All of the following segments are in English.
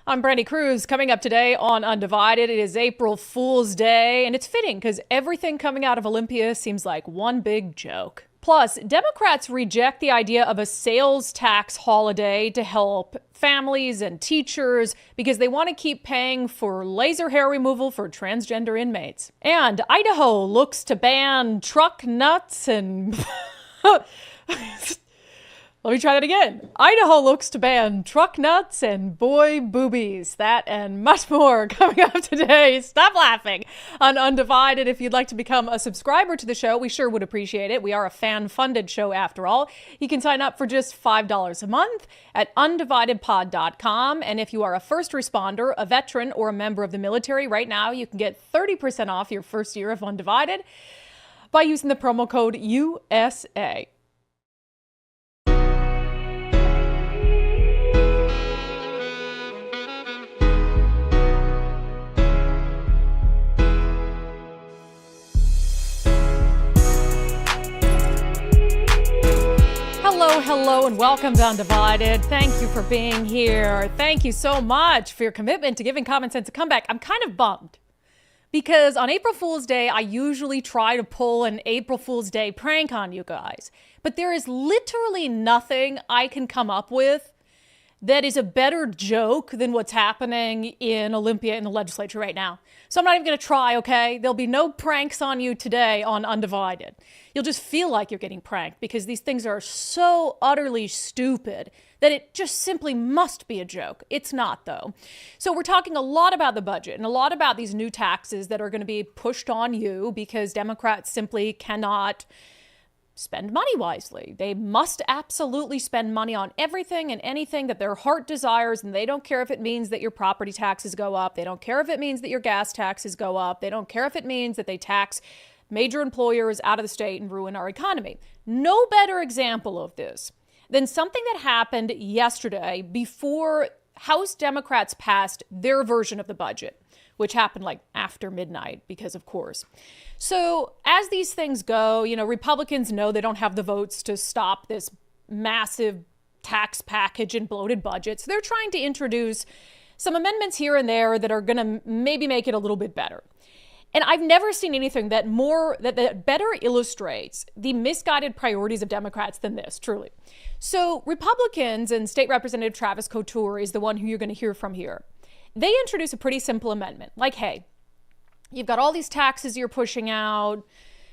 I'm Brandi Kruse. Coming up today on Undivided, it is April Fool's Day, and it's fitting because everything coming out of Olympia seems like one big joke. Plus, Democrats reject the idea of a sales tax holiday to help families and teachers because they want to keep paying for laser hair removal for transgender inmates. And Idaho looks to ban truck nuts and... Let me try that again. Idaho looks to ban truck nuts and boy boobies. That and much more coming up today. Stop laughing on Undivided. If you'd like to become a subscriber to the show, we sure would appreciate it. We are a fan-funded show after all. You can sign up for just $5 a month at undividedpod.com. And if you are a first responder, a veteran, or a member of the military right now, you can get 30% off your first year of Undivided by using the promo code USA. Hello, and welcome to Undivided. Thank you for being here. Thank you so much for your commitment to giving Common Sense a comeback. I'm kind of bummed because on April Fool's Day, I usually try to pull an April Fool's Day prank on you guys. But there is literally nothing I can come up with that is a better joke than what's happening in Olympia in the legislature right now. So I'm not even going to try, okay? There'll be no pranks on you today on Undivided. You'll just feel like you're getting pranked because these things are so utterly stupid that it just simply must be a joke. It's not, though. So we're talking a lot about the budget and a lot about these new taxes that are going to be pushed on you because Democrats simply cannot spend money wisely. They must absolutely spend money on everything and anything that their heart desires, and they don't care if it means that your property taxes go up. They don't care if it means that your gas taxes go up. They don't care if it means that they tax major employers out of the state and ruin our economy. No better example of this than something that happened yesterday before House Democrats passed their version of the budget, which happened like after midnight because of course. So as these things go, Republicans know they don't have the votes to stop this massive tax package and bloated budget. So they're trying to introduce some amendments here and there that are going to maybe make it a little bit better. And I've never seen anything that better illustrates the misguided priorities of Democrats than this, truly. So Republicans and State Representative Travis Couture is the one who you're going to hear from here. They introduce a pretty simple amendment, like, hey, you've got all these taxes you're pushing out.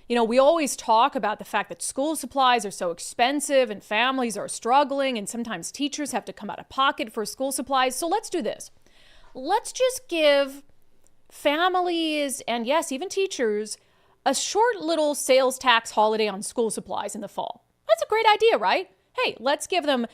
We always talk about the fact that school supplies are so expensive and families are struggling and sometimes teachers have to come out of pocket for school supplies. So let's do this. Let's just give families and, yes, even teachers, a short little sales tax holiday on school supplies in the fall. That's a great idea, right? Hey, let's give them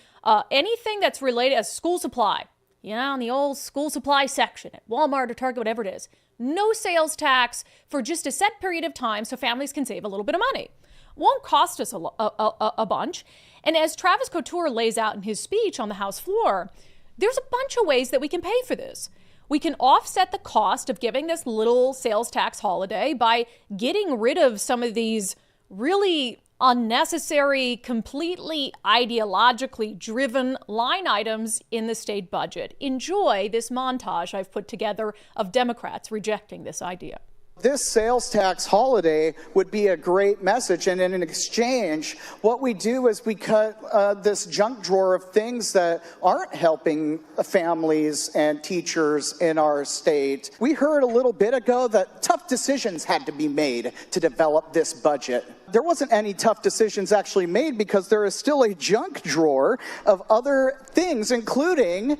anything that's related as school supply. In the old school supply section at Walmart or Target, whatever it is. No sales tax for just a set period of time so families can save a little bit of money. Won't cost us a bunch. And as Travis Couture lays out in his speech on the House floor, there's a bunch of ways that we can pay for this. We can offset the cost of giving this little sales tax holiday by getting rid of some of these really unnecessary, completely ideologically driven line items in the state budget. Enjoy this montage I've put together of Democrats rejecting this idea. This sales tax holiday would be a great message, and in exchange, what we do is we cut this junk drawer of things that aren't helping families and teachers in our state. We heard a little bit ago that tough decisions had to be made to develop this budget. There wasn't any tough decisions actually made because there is still a junk drawer of other things, including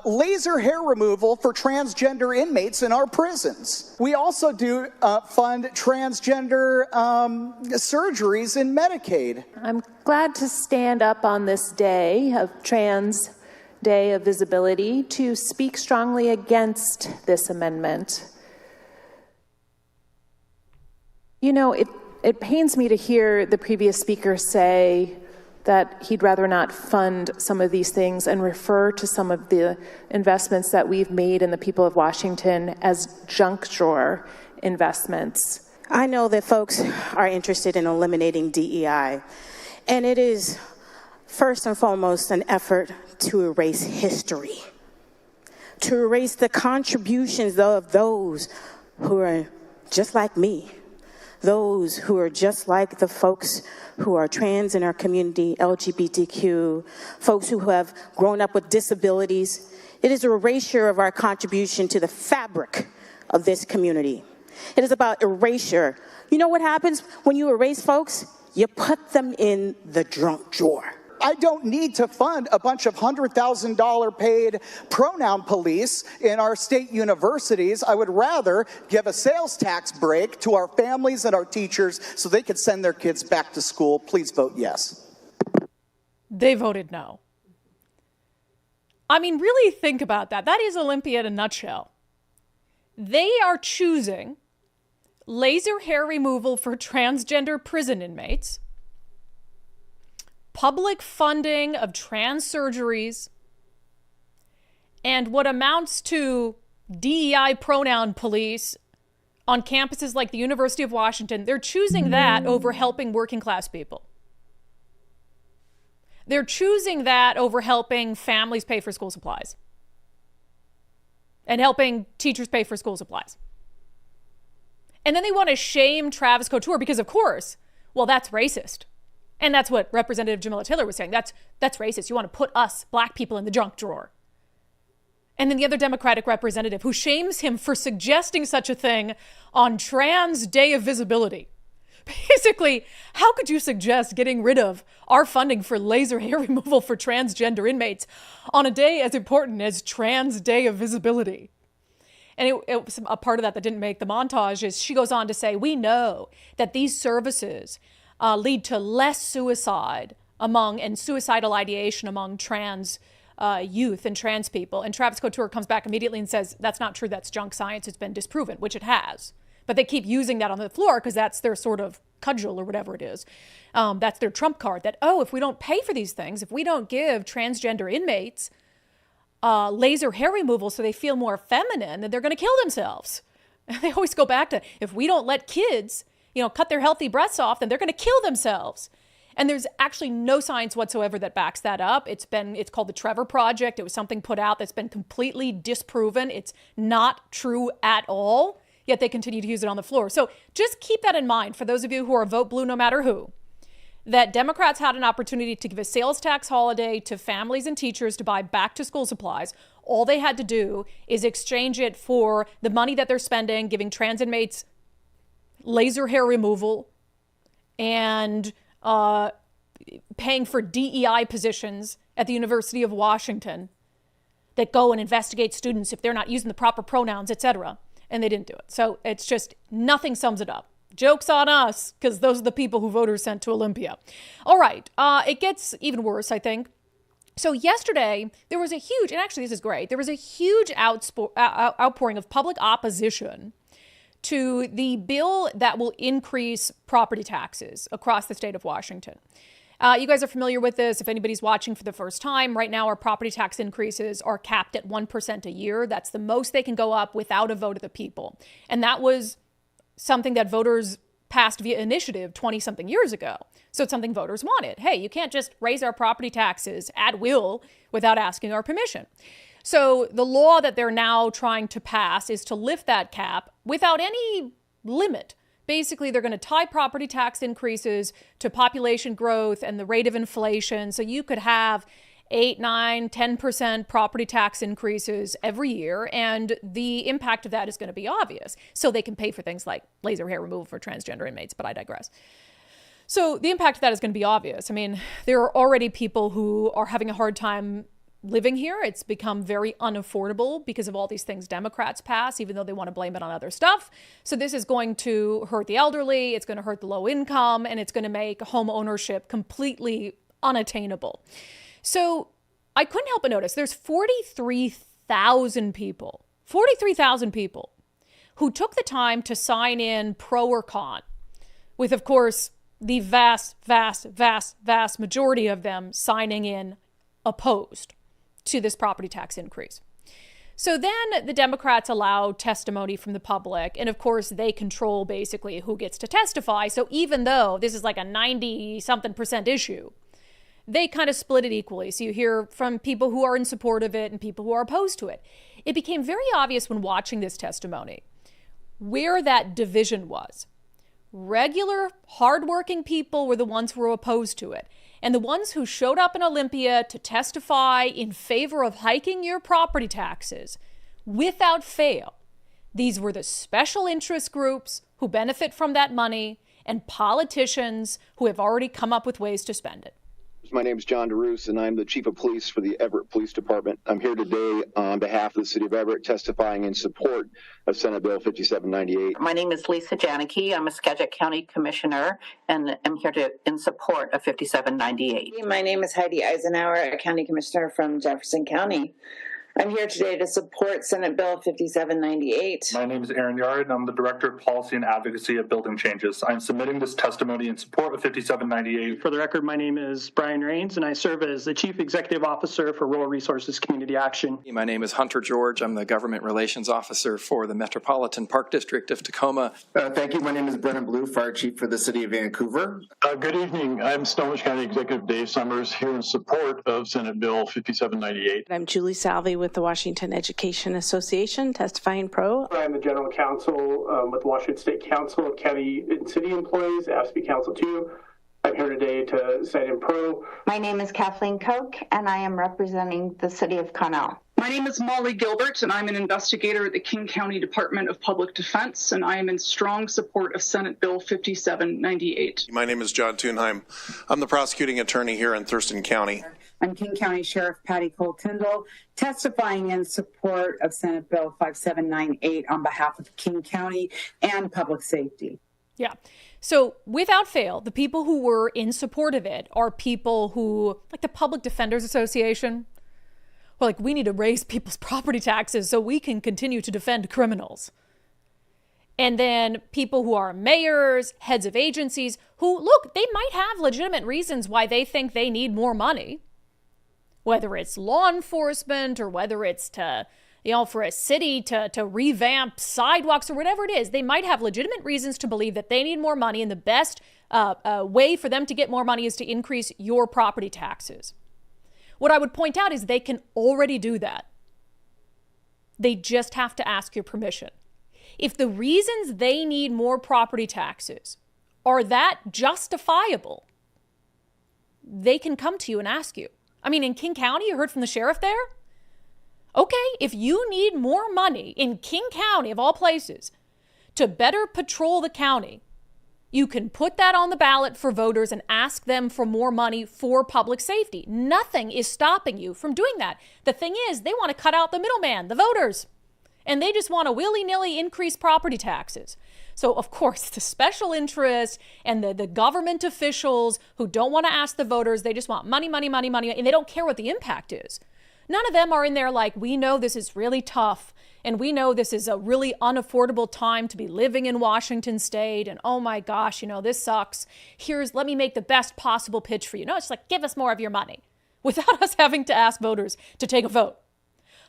laser hair removal for transgender inmates in our prisons. We also do fund transgender surgeries in Medicaid. I'm glad to stand up on this day of Trans Day of Visibility to speak strongly against this amendment. It pains me to hear the previous speaker say that he'd rather not fund some of these things and refer to some of the investments that we've made in the people of Washington as junk drawer investments. I know that folks are interested in eliminating DEI, and it is first and foremost an effort to erase history. to erase the contributions of those who are just like me, those who are just like the folks who are trans in our community, LGBTQ, folks who have grown up with disabilities. It is an erasure of our contribution to the fabric of this community. It is about erasure. You know what happens when you erase folks? You put them in the junk drawer. I don't need to fund a bunch of $100,000 paid pronoun police in our state universities. I would rather give a sales tax break to our families and our teachers so they could send their kids back to school. Please vote yes. They voted no. I mean, really think about that. That is Olympia in a nutshell. They are choosing laser hair removal for transgender prison inmates, public funding of trans surgeries, and what amounts to DEI pronoun police on campuses like the University of Washington. They're choosing that over helping working class people. They're choosing that over helping families pay for school supplies and helping teachers pay for school supplies. And then they want to shame Travis Couture because, of course, well, that's racist. And that's what Representative Jamila Taylor was saying. That's racist. You want to put us, black people, in the junk drawer. And then the other Democratic representative who shames him for suggesting such a thing on Trans Day of Visibility. Basically, how could you suggest getting rid of our funding for laser hair removal for transgender inmates on a day as important as Trans Day of Visibility? And it was a part of that didn't make the montage is she goes on to say, we know that these services lead to less suicide and suicidal ideation among trans youth and trans people. And Travis Couture comes back immediately and says, that's not true. That's junk science. It's been disproven, which it has. But they keep using that on the floor because that's their sort of cudgel or whatever it is. That's their trump card that, if we don't pay for these things, if we don't give transgender inmates laser hair removal so they feel more feminine, then they're going to kill themselves. And they always go back to, if we don't let kids cut their healthy breasts off, then they're going to kill themselves. And there's actually no science whatsoever that backs that up. It's called the Trevor Project. It was something put out that's been completely disproven. It's not true at all, yet they continue to use it on the floor. So just keep that in mind for those of you who are vote blue no matter who, that Democrats had an opportunity to give a sales tax holiday to families and teachers to buy back to school supplies. All they had to do is exchange it for the money that they're spending, giving trans inmates laser hair removal and paying for DEI positions at the University of Washington that go and investigate students if they're not using the proper pronouns, etc. And they didn't do it. So it's just nothing sums it up. Joke's on us, because those are the people who voters sent to Olympia. All right, it gets even worse, I think. So yesterday, there was a huge, and actually this is great, there was a huge outpouring of public opposition to the bill that will increase property taxes across the state of Washington. You guys are familiar with this. If anybody's watching for the first time, right now our property tax increases are capped at 1% a year. That's the most they can go up without a vote of the people. And that was something that voters passed via initiative 20-something years ago. So it's something voters wanted. Hey, you can't just raise our property taxes at will without asking our permission. So the law that they're now trying to pass is to lift that cap without any limit. Basically, they're going to tie property tax increases to population growth and the rate of inflation. So you could have 8, 9, 10% property tax increases every year. And the impact of that is going to be obvious. So they can pay for things like laser hair removal for transgender inmates, but I digress. So the impact of that is going to be obvious. I mean, there are already people who are having a hard time living here. It's become very unaffordable because of all these things Democrats pass, even though they want to blame it on other stuff. So this is going to hurt the elderly. It's going to hurt the low income, and it's going to make home ownership completely unattainable. So I couldn't help but notice there's 43,000 people who took the time to sign in pro or con, with, of course, the vast majority of them signing in opposed to this property tax increase. So then the Democrats allow testimony from the public. And of course, they control basically who gets to testify. So even though this is like a 90-something% issue, they kind of split it equally. So you hear from people who are in support of it and people who are opposed to it. it became very obvious when watching this testimony where that division was. Regular, hardworking people were the ones who were opposed to it. And the ones who showed up in Olympia to testify in favor of hiking your property taxes, without fail, these were the special interest groups who benefit from that money and politicians who have already come up with ways to spend it. My name is John DeRoos, and I'm the Chief of Police for the Everett Police Department. I'm here today on behalf of the City of Everett testifying in support of Senate Bill 5798. My name is Lisa Janicki. I'm a Skagit County Commissioner, and I'm here in support of 5798. My name is Heidi Eisenhower, a County Commissioner from Jefferson County. I'm here today to support Senate Bill 5798. My name is Aaron Yard, and I'm the Director of Policy and Advocacy at Building Changes. I'm submitting this testimony in support of 5798. For the record, my name is Brian Rains, and I serve as the Chief Executive Officer for Rural Resources Community Action. My name is Hunter George. I'm the Government Relations Officer for the Metropolitan Park District of Tacoma. Thank you. My name is Brennan Blue, Fire Chief for the City of Vancouver. Good evening. I'm Stonehenge County Executive Dave Summers, here in support of Senate Bill 5798. I'm Julie Salvi with the Washington Education Association, testifying pro. I'm the General Counsel with the Washington State Council of County and City Employees, AFSCME Council 2. I'm here today to cite in pro. My name is Kathleen Koch, and I am representing the City of Connell. My name is Molly Gilbert, and I'm an investigator at the King County Department of Public Defense, and I am in strong support of Senate Bill 5798. My name is John Thunheim. I'm the prosecuting attorney here in Thurston County. I'm King County Sheriff Patty Cole-Tyndall, testifying in support of Senate Bill 5798 on behalf of King County and public safety. Yeah. So without fail, the people who were in support of it are people who, like the Public Defenders Association, were like, we need to raise people's property taxes so we can continue to defend criminals. And then people who are mayors, heads of agencies, who, look, they might have legitimate reasons why they think they need more money. Whether it's law enforcement or whether it's to, for a city to revamp sidewalks or whatever it is, they might have legitimate reasons to believe that they need more money, and the best way for them to get more money is to increase your property taxes. What I would point out is they can already do that. They just have to ask your permission. If the reasons they need more property taxes are that justifiable, they can come to you and ask you. I mean, in King County, you heard from the sheriff there? Okay, if you need more money in King County, of all places, to better patrol the county, you can put that on the ballot for voters and ask them for more money for public safety. Nothing is stopping you from doing that. The thing is, they want to cut out the middleman, the voters, and they just want to willy-nilly increase property taxes. So, of course, the special interest and the government officials who don't want to ask the voters, they just want money, money, money, money, and they don't care what the impact is. None of them are in there like, we know this is really tough, and we know this is a really unaffordable time to be living in Washington State, and oh my gosh, this sucks. Let me make the best possible pitch for you. No, it's like, give us more of your money, without us having to ask voters to take a vote.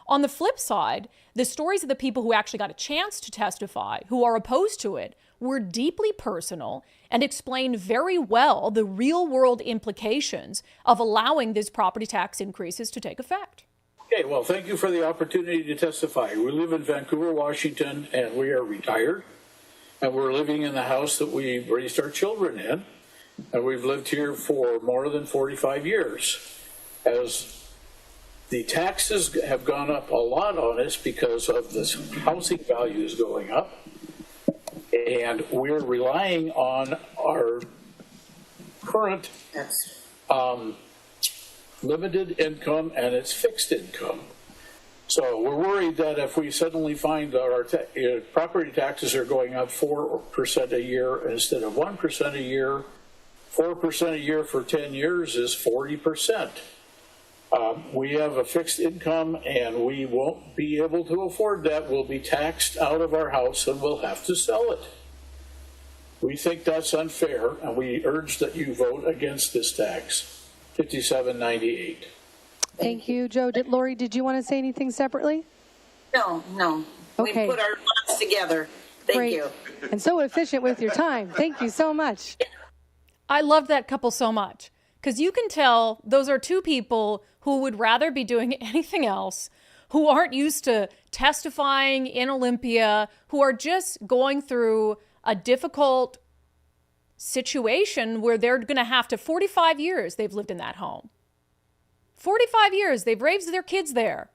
On the flip side, the stories of the people who actually got a chance to testify, who are opposed to it, were deeply personal and explain very well the real-world implications of allowing these property tax increases to take effect. Okay, well, thank you for the opportunity to testify. We live in Vancouver, Washington, and we are retired. And we're living in the house that we raised our children in. And we've lived here for more than 45 years. As the taxes have gone up a lot on us because of this housing values going up. And we're relying on our current limited income and its fixed income. So we're worried that if we suddenly find that our property taxes are going up 4% a year instead of 1% a year, 4% a year for 10 years is 40%. We have a fixed income and we won't be able to afford that. We'll be taxed out of our house and we'll have to sell it. We think that's unfair, and we urge that you vote against this tax, 5798. Thank you, Joe. Lori, did you want to say anything separately? No. Okay. We put our thoughts together. Thank you. And so efficient with your time. Thank you so much. I love that couple so much, because you can tell those are two people who would rather be doing anything else, who aren't used to testifying in Olympia, who are just going through a difficult situation where they're going to have to, 45 years they've lived in that home. 45 years, they've raised their kids there.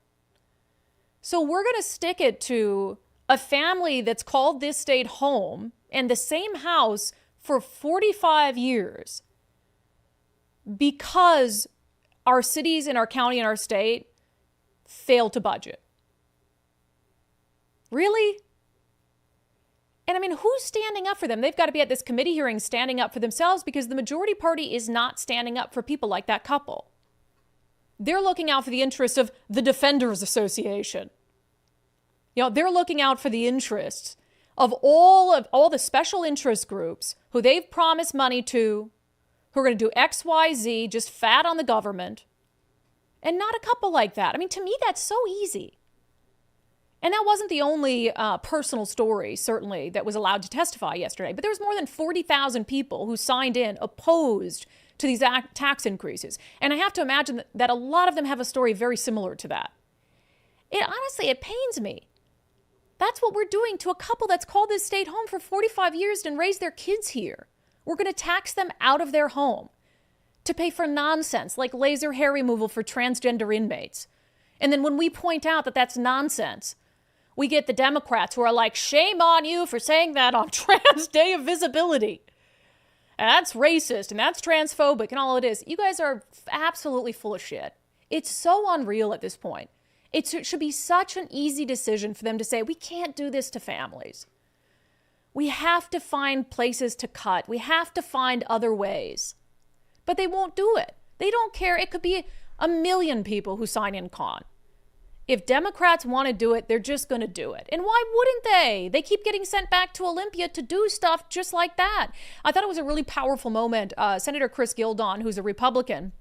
So we're going to stick it to a family that's called this state home and the same house for 45 years because our cities and our county and our state fail to budget. Really? And I mean, who's standing up for them? They've got to be at this committee hearing standing up for themselves because the majority party is not standing up for people like that couple. They're looking out for the interests of the Defenders Association. You know, they're looking out for the interests of all the special interest groups who they've promised money to, who are going to do X, Y, Z, just fat on the government, and not a couple like that. I mean, to me, that's so easy. And that wasn't the only personal story, certainly, that was allowed to testify yesterday. But there was more than 40,000 people who signed in opposed to these tax increases. And I have to imagine that a lot of them have a story very similar to that. Honestly, it pains me. That's what we're doing to a couple that's called this state home for 45 years and raised their kids here. We're going to tax them out of their home to pay for nonsense like laser hair removal for transgender inmates. And then when we point out that that's nonsense, we get the Democrats who are like, shame on you for saying that on Trans Day of Visibility. And that's racist and that's transphobic and all it is. You guys are absolutely full of shit. It's so unreal at this point. It should be such an easy decision for them to say, we can't do this to families. We have to find places to cut. We have to find other ways. But they won't do it. They don't care. It could be 1 million people who sign in con. If Democrats want to do it, they're just going to do it. And why wouldn't they? They keep getting sent back to Olympia to do stuff just like that. I thought it was a really powerful moment. Senator Chris Gildon, who's a Republican,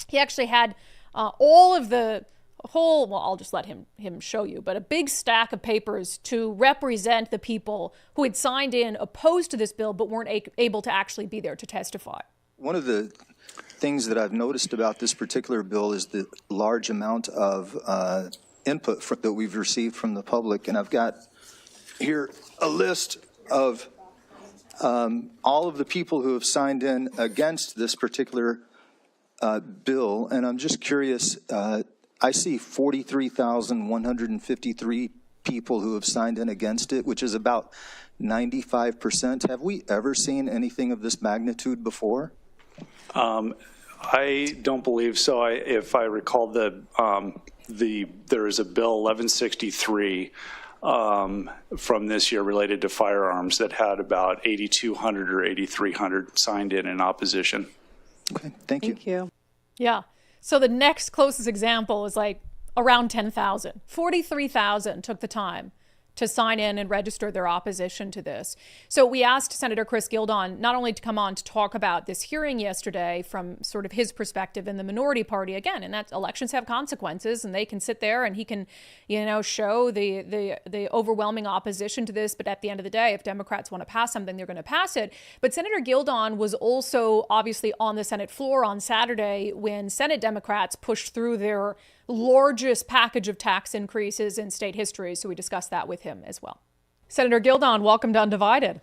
he actually had all of the whole, well, I'll just let him show you, but a big stack of papers to represent the people who had signed in opposed to this bill but weren't able to actually be there to testify. One of the things that I've noticed about this particular bill is the large amount of input that we've received from the public. And I've got here a list of all of the people who have signed in against this particular bill. And I'm just curious, I see 43,153 people who have signed in against it, which is about 95%. Have we ever seen anything of this magnitude before? I don't believe so. If I recall, there is a bill 1163 from this year related to firearms that had about 8,200 or 8,300 signed in opposition. Okay, thank you. Thank you. Yeah. So the next closest example is like around 10,000. 43,000 took the time to sign in and register their opposition to this. So we asked Senator Chris Gildon not only to come on to talk about this hearing yesterday from sort of his perspective in the minority party again, and that elections have consequences and they can sit there and he can, show the overwhelming opposition to this. But at the end of the day, if Democrats want to pass something, they're going to pass it. But Senator Gildon was also obviously on the Senate floor on Saturday when Senate Democrats pushed through their largest package of tax increases in state history. So we discussed that with him as well. Senator Gildon, welcome to Undivided.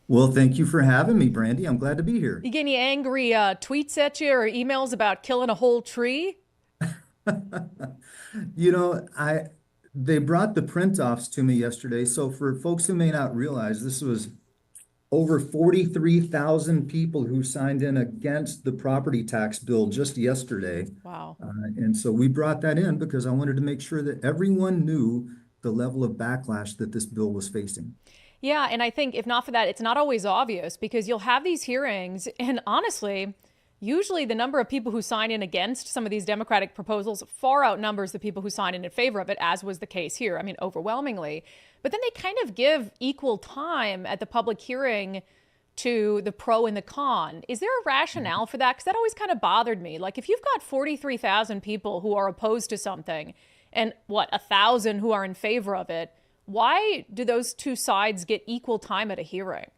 Well, thank you for having me, Brandi. I'm glad to be here. You get any angry tweets at you or emails about killing a whole tree? They brought the print-offs to me yesterday. So for folks who may not realize, this was over 43,000 people who signed in against the property tax bill just yesterday. Wow. And so we brought that in because I wanted to make sure that everyone knew the level of backlash that this bill was facing. Yeah, and I think if not for that, it's not always obvious because you'll have these hearings and honestly, usually the number of people who sign in against some of these Democratic proposals far outnumbers the people who sign in favor of it, as was the case here. I mean, overwhelmingly. But then they kind of give equal time at the public hearing to the pro and the con. Is there a rationale for that? Because that always kind of bothered me. Like if you've got 43,000 people who are opposed to something and 1,000 who are in favor of it, why do those two sides get equal time at a hearing?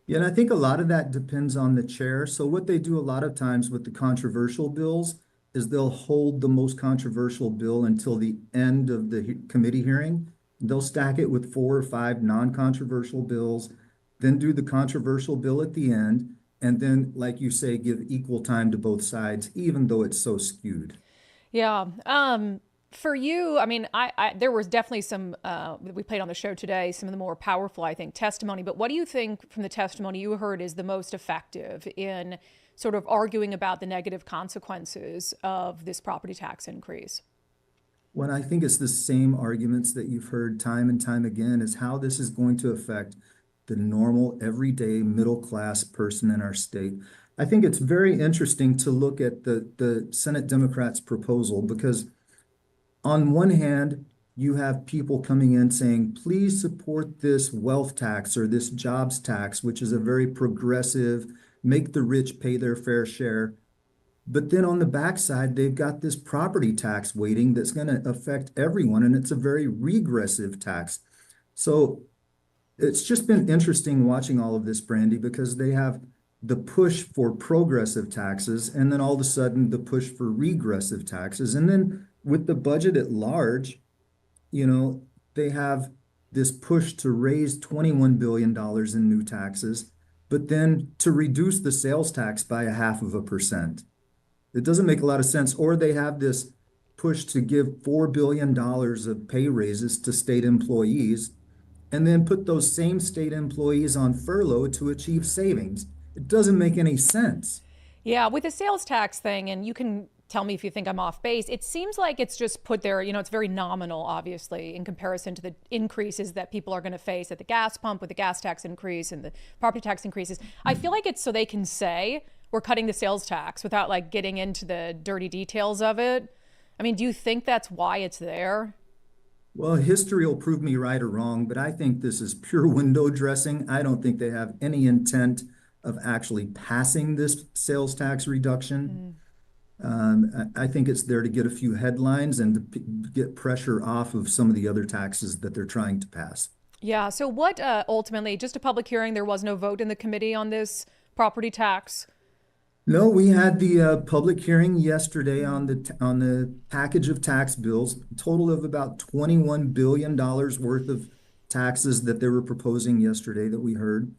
Yeah, and I think a lot of that depends on the chair. So what they do a lot of times with the controversial bills is they'll hold the most controversial bill until the end of the committee hearing. They'll stack it with 4 or 5 non-controversial bills, then do the controversial bill at the end, and then, like you say, give equal time to both sides, even though it's so skewed. Yeah. For you, I mean, there was definitely some, we played on the show today, some of the more powerful, I think, testimony. But what do you think from the testimony you heard is the most effective in sort of arguing about the negative consequences of this property tax increase? Well, I think it's the same arguments that you've heard time and time again, is how this is going to affect the normal, everyday, middle-class person in our state. I think it's very interesting to look at the Senate Democrats' proposal, because on one hand, you have people coming in saying, please support this wealth tax or this jobs tax, which is a very progressive, make the rich pay their fair share. But then on the backside, they've got this property tax waiting that's going to affect everyone, and it's a very regressive tax. So it's just been interesting watching all of this, Brandi, because they have the push for progressive taxes, and then all of a sudden the push for regressive taxes. And then with the budget at large, you know, they have this push to raise $21 billion in new taxes, but then to reduce the sales tax by 0.5%. It doesn't make a lot of sense. Or they have this push to give $4 billion of pay raises to state employees, and then put those same state employees on furlough to achieve savings. It doesn't make any sense. Yeah, with the sales tax thing, and you can tell me if you think I'm off base, it seems like it's just put there, you know, it's very nominal, obviously, in comparison to the increases that people are going to face at the gas pump with the gas tax increase and the property tax increases. I feel like it's so they can say we're cutting the sales tax without like getting into the dirty details of it. I mean, do you think that's why it's there? Well, history will prove me right or wrong, but I think this is pure window dressing. I don't think they have any intent of actually passing this sales tax reduction. I think it's there to get a few headlines and to get pressure off of some of the other taxes that they're trying to pass. Yeah. So what ultimately, just a public hearing, there was no vote in the committee on this property tax? No, we had the public hearing yesterday on the package of tax bills, a total of about $21 billion worth of taxes that they were proposing yesterday that we heard.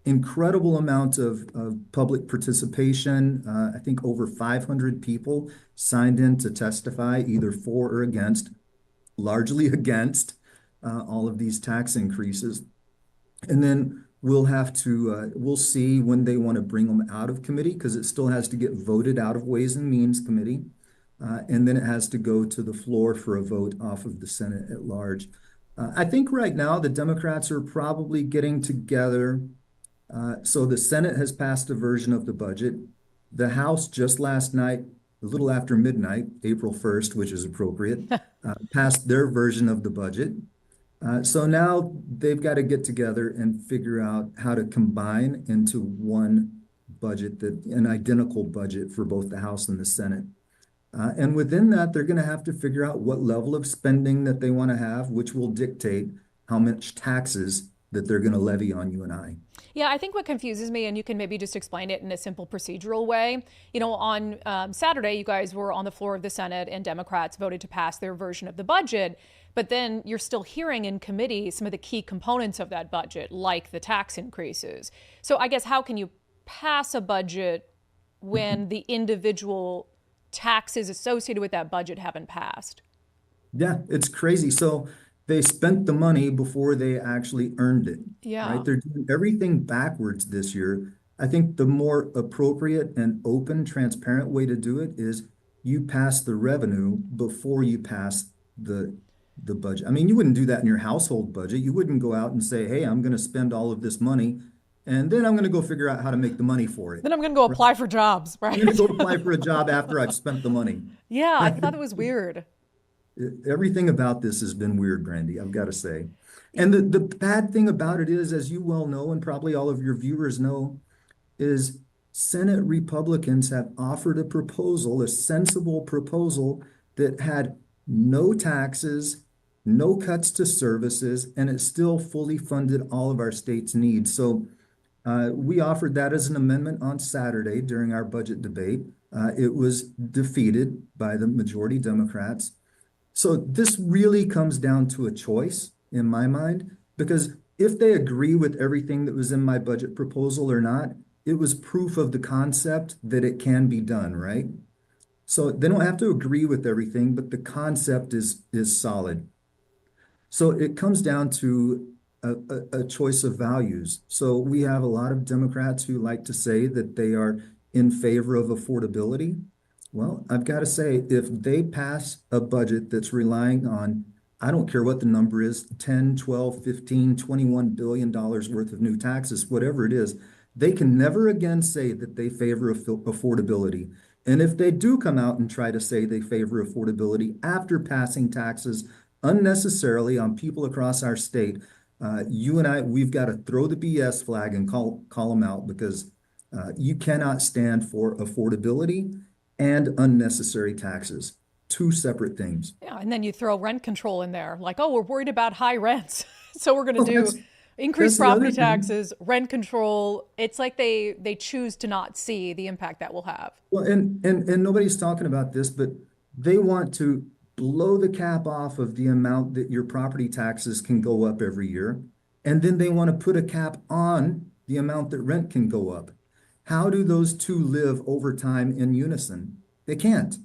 Incredible amount of public participation. I think over 500 people signed in to testify either for or against, largely against all of these tax increases. And then we'll have to, we'll see when they want to bring them out of committee, because it still has to get voted out of Ways and Means Committee. And then it has to go to the floor for a vote off of the Senate at large. I think right now the Democrats are probably getting together. So the Senate has passed a version of the budget. The House just last night, a little after midnight, April 1st, which is appropriate, passed their version of the budget. So now they've got to get together and figure out how to combine into one budget, an identical budget for both the House and the Senate. And within that, they're going to have to figure out what level of spending that they want to have, which will dictate how much taxes that they're going to levy on you and I. Yeah, I think what confuses me, and you can maybe just explain it in a simple procedural way, you know, on Saturday, you guys were on the floor of the Senate and Democrats voted to pass their version of the budget, but then you're still hearing in committee some of the key components of that budget, like the tax increases. So I guess how can you pass a budget when the individual taxes associated with that budget haven't passed? Yeah, it's crazy. So they spent the money before they actually earned it. Yeah. Right? They're doing everything backwards this year. I think the more appropriate and open, transparent way to do it is you pass the revenue before you pass the budget. I mean, you wouldn't do that in your household budget. You wouldn't go out and say, hey, I'm going to spend all of this money, and then I'm going to go figure out how to make the money for it. Then I'm going to go apply for jobs, right? I'm going to go apply for a job after I've spent the money. Yeah, I thought it was weird. Everything about this has been weird, Brandi, I've got to say. And the bad thing about it is, as you well know, and probably all of your viewers know, is Senate Republicans have offered a proposal, a sensible proposal that had no taxes, no cuts to services, and it still fully funded all of our state's needs. So We offered that as an amendment on Saturday during our budget debate. It was defeated by the majority Democrats. So this really comes down to a choice in my mind, because if they agree with everything that was in my budget proposal or not, it was proof of the concept that it can be done, right? So they don't have to agree with everything, but the concept is solid. So it comes down to a choice of values. So we have a lot of Democrats who like to say that they are in favor of affordability. Well, I've got to say, if they pass a budget that's relying on, I don't care what the number is, 10, 12, 15, $21 billion worth of new taxes, whatever it is, they can never again say that they favor affordability. And if they do come out and try to say they favor affordability after passing taxes unnecessarily on people across our state, you and I, we've got to throw the BS flag and call them out, because you cannot stand for affordability and unnecessary taxes. Two separate things. Yeah, and then you throw rent control in there, like, oh, we're worried about high rents, so we're going to do increased property taxes, rent control. It's like they choose to not see the impact that will have. Well, and nobody's talking about this, but they want to blow the cap off of the amount that your property taxes can go up every year, and then they want to put a cap on the amount that rent can go up. How do those two live over time in unison? They can't.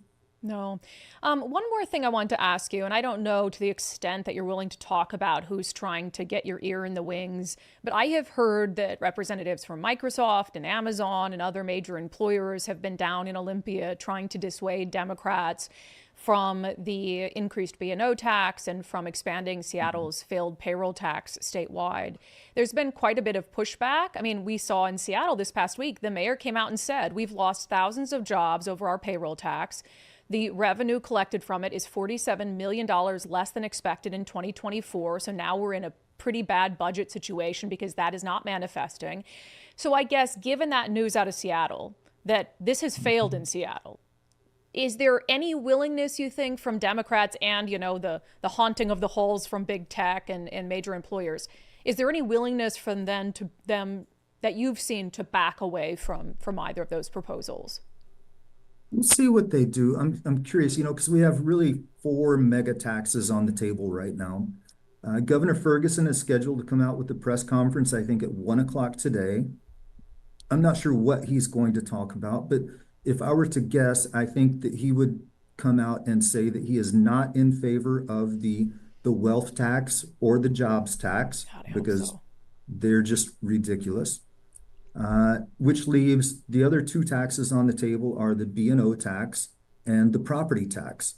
No. One more thing I want to ask you, and I don't know to the extent that you're willing to talk about who's trying to get your ear in the wings, but I have heard that representatives from Microsoft and Amazon and other major employers have been down in Olympia trying to dissuade Democrats from the increased B&O tax and from expanding Seattle's failed payroll tax statewide. There's been quite a bit of pushback. I mean, we saw in Seattle this past week, the mayor came out and said, we've lost thousands of jobs over our payroll tax. The revenue collected from it is $47 million less than expected in 2024. So now we're in a pretty bad budget situation because that is not manifesting. So I guess given that news out of Seattle, that this has failed in Seattle, is there any willingness, you think, from Democrats and, you know, the haunting of the halls from big tech and major employers, is there any willingness from them that you've seen to back away from either of those proposals? We'll see what they do. I'm curious, you know, because we have really 4 mega taxes on the table right now. Governor Ferguson is scheduled to come out with a press conference, I think, at 1 o'clock today. I'm not sure what he's going to talk about, but if I were to guess, I think that he would come out and say that he is not in favor of the wealth tax or the jobs tax, because they're just ridiculous. Which leaves the other 2 taxes on the table are the B&O tax and the property tax.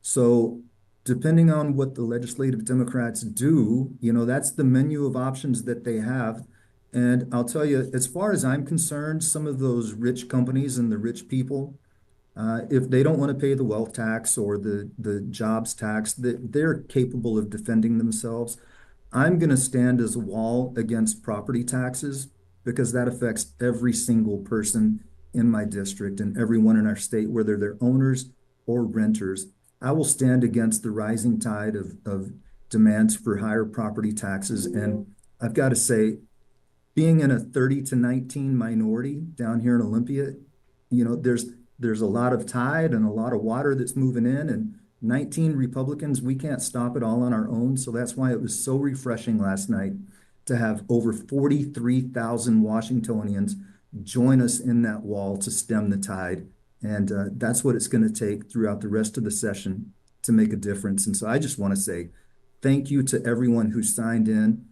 So depending on what the legislative Democrats do, you know, that's the menu of options that they have. And I'll tell you, as far as I'm concerned, some of those rich companies and the rich people, if they don't want to pay the wealth tax or the jobs tax, they're capable of defending themselves. I'm going to stand as a wall against property taxes, because that affects every single person in my district and everyone in our state, whether they're owners or renters. I will stand against the rising tide of demands for higher property taxes. And I've got to say, being in a 30-19 minority down here in Olympia, you know, there's a lot of tide and a lot of water that's moving in, and 19 Republicans, we can't stop it all on our own. So that's why it was so refreshing last night to have over 43,000 Washingtonians join us in that wall to stem the tide. And that's what it's going to take throughout the rest of the session to make a difference. And so I just want to say thank you to everyone who signed in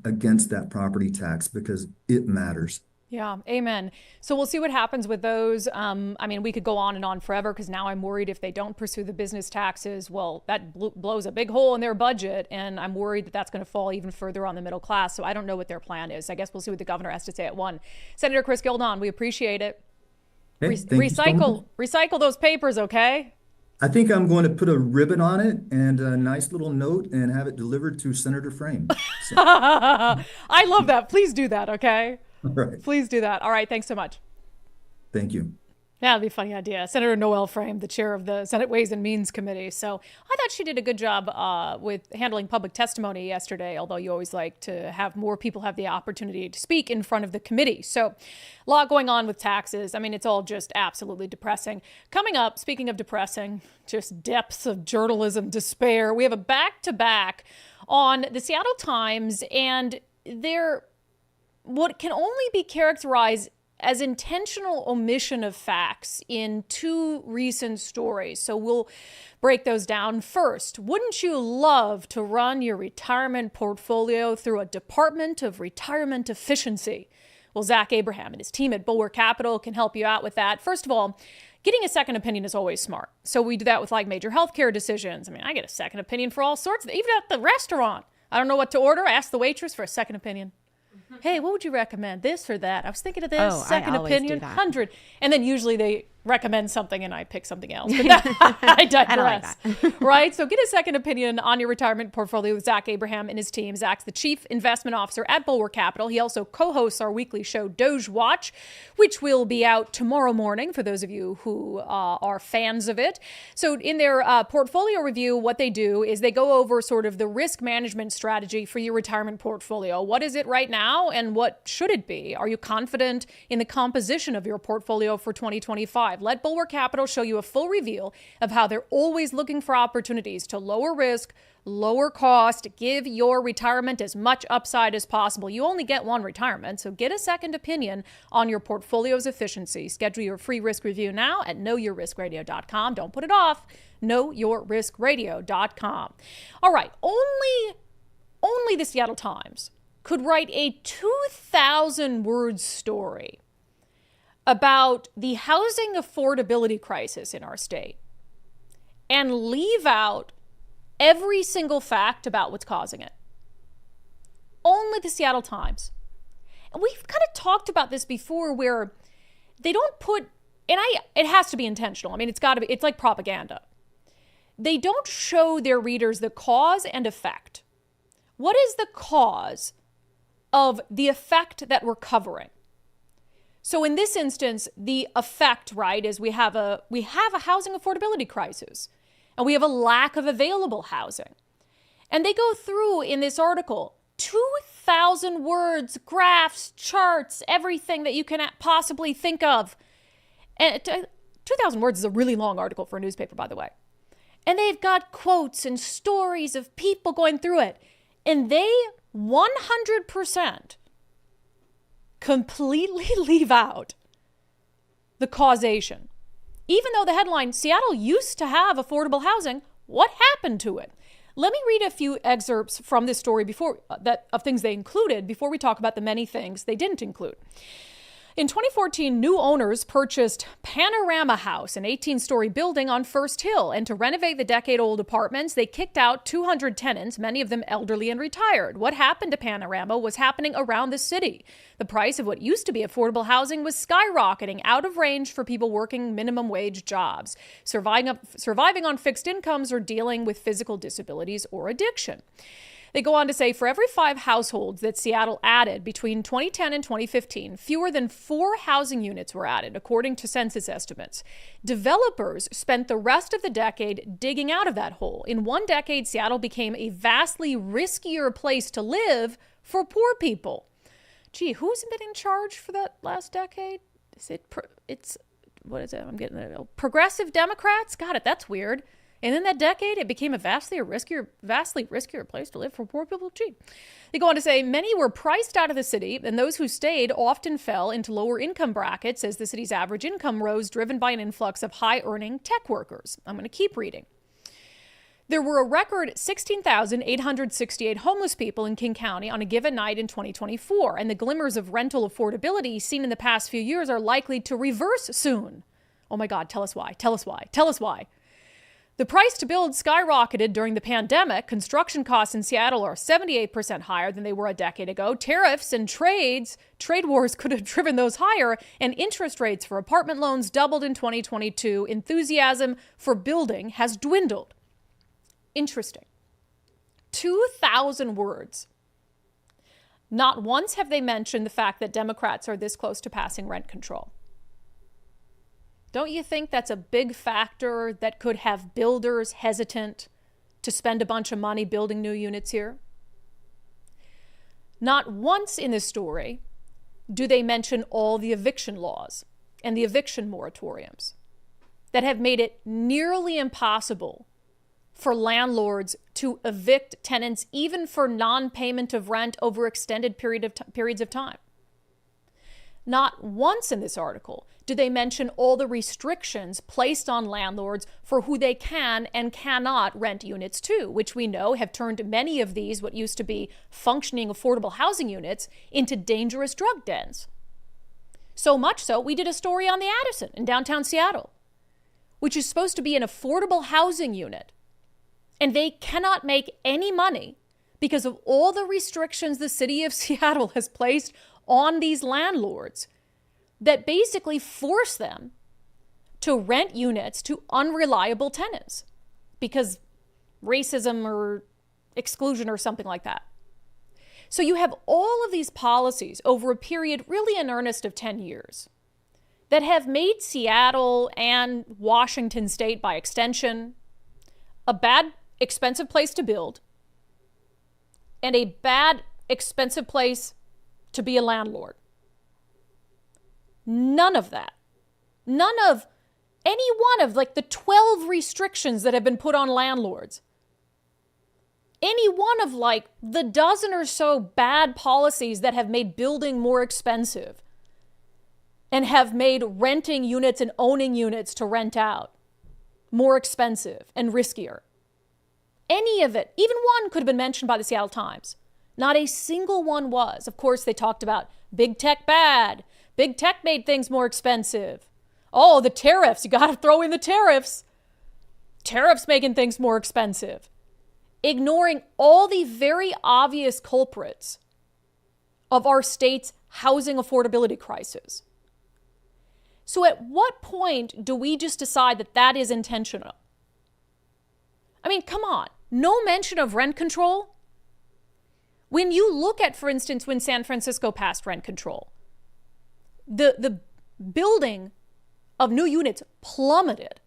against that property tax, because it matters. Yeah, amen. So we'll see what happens with those. I mean, we could go on and on forever, because now I'm worried if they don't pursue the business taxes, well, that blows a big hole in their budget. And I'm worried that that's going to fall even further on the middle class. So I don't know what their plan is. I guess we'll see what the governor has to say at 1. Senator Chris Gildon, we appreciate it. Hey, recycle those papers, okay? I think I'm going to put a ribbon on it and a nice little note and have it delivered to Senator Frame. So. I love that. Please do that, okay? All right. Please do that. All right. Thanks so much. Thank you. That'd be a funny idea. Senator Noel Frame, the chair of the Senate Ways and Means Committee. So I thought she did a good job with handling public testimony yesterday, although you always like to have more people have the opportunity to speak in front of the committee. So a lot going on with taxes. I mean, it's all just absolutely depressing. Coming up, speaking of depressing, just depths of journalism despair, we have a back-to-back on the Seattle Times and their what can only be characterized as intentional omission of facts in two recent stories. So we'll break those down first. Wouldn't you love to run your retirement portfolio through a Department of Retirement Efficiency? Well, Zach Abraham and his team at Bulwark Capital can help you out with that. First of all, getting a second opinion is always smart. So we do that with like major healthcare decisions. I mean, I get a second opinion for all sorts of, even at the restaurant. I don't know what to order. I ask the waitress for a second opinion. Hey, what would you recommend? This or that? I was thinking of this. Second opinion, 100. And then usually they recommend something and I pick something else. But I digress. I don't like that. Right? So get a second opinion on your retirement portfolio with Zach Abraham and his team. Zach's the Chief Investment Officer at Bulwark Capital. He also co-hosts our weekly show, Doge Watch, which will be out tomorrow morning for those of you who are fans of it. So in their portfolio review, what they do is they go over sort of the risk management strategy for your retirement portfolio. What is it right now and what should it be? Are you confident in the composition of your portfolio for 2025? Let Bulwark Capital show you a full reveal of how they're always looking for opportunities to lower risk, lower cost, give your retirement as much upside as possible. You only get one retirement, so get a second opinion on your portfolio's efficiency. Schedule your free risk review now at knowyourriskradio.com. Don't put it off. Knowyourriskradio.com. All right, only the Seattle Times could write a 2,000-word story about the housing affordability crisis in our state and leave out every single fact about what's causing it. Only the Seattle Times. And we've kind of talked about this before where they don't put, it has to be intentional. I mean, it's like propaganda. They don't show their readers the cause and effect. What is the cause of the effect that we're covering? So in this instance, the effect, right, is we have a housing affordability crisis and we have a lack of available housing. And they go through in this article 2,000 words, graphs, charts, everything that you can possibly think of. And 2,000 words is a really long article for a newspaper, by the way. And they've got quotes and stories of people going through it. And they 100% completely leave out the causation. Even though the headline, Seattle used to have affordable housing, what happened to it? Let me read a few excerpts from this story of things they included before we talk about the many things they didn't include. In 2014, new owners purchased Panorama House, an 18-story building on First Hill, and to renovate the decade-old apartments, they kicked out 200 tenants, many of them elderly and retired. What happened to Panorama was happening around the city. The price of what used to be affordable housing was skyrocketing, out of range for people working minimum wage jobs, surviving on fixed incomes, or dealing with physical disabilities or addiction. They go on to say, for every 5 households that Seattle added between 2010 and 2015, fewer than 4 housing units were added, according to census estimates. Developers spent the rest of the decade digging out of that hole. In one decade, Seattle became a vastly riskier place to live for poor people. Gee, who's been in charge for that last decade? What is it? I'm getting it. Progressive Democrats? Got it. That's weird. And in that decade, it became a vastly riskier place to live for poor people. Gee. They go on to say, many were priced out of the city, and those who stayed often fell into lower income brackets as the city's average income rose, driven by an influx of high-earning tech workers. I'm going to keep reading. There were a record 16,868 homeless people in King County on a given night in 2024, and the glimmers of rental affordability seen in the past few years are likely to reverse soon. Oh my God, tell us why. The price to build skyrocketed during the pandemic. Construction costs in Seattle are 78% higher than they were a decade ago. Tariffs and trade wars could have driven those higher, and interest rates for apartment loans doubled in 2022. Enthusiasm for building has dwindled. Interesting. 2,000 words. Not once have they mentioned the fact that Democrats are this close to passing rent control. Don't you think that's a big factor that could have builders hesitant to spend a bunch of money building new units here? Not once in this story do they mention all the eviction laws and the eviction moratoriums that have made it nearly impossible for landlords to evict tenants even for non-payment of rent over extended periods of time. Not once in this article do they mention all the restrictions placed on landlords for who they can and cannot rent units to, which we know have turned many of these, what used to be functioning affordable housing units, into dangerous drug dens. So much so, we did a story on the Addison in downtown Seattle, which is supposed to be an affordable housing unit. And they cannot make any money because of all the restrictions the city of Seattle has placed on these landlords that basically force them to rent units to unreliable tenants because racism or exclusion or something like that. So you have all of these policies over a period really in earnest of 10 years that have made Seattle and Washington State, by extension, a bad, expensive place to build and a bad, expensive place to be a landlord. None of that. None of any one of like the 12 restrictions that have been put on landlords. Any one of like the dozen or so bad policies that have made building more expensive and have made renting units and owning units to rent out more expensive and riskier. Any of it, even one could have been mentioned by the Seattle Times. Not a single one was. Of course, they talked about big tech bad. Big tech made things more expensive. Oh, the tariffs. You got to throw in the tariffs. Tariffs making things more expensive. Ignoring all the very obvious culprits of our state's housing affordability crisis. So at what point do we just decide that that is intentional? I mean, come on. No mention of rent control? When you look at, for instance, when San Francisco passed rent control, the building of new units plummeted.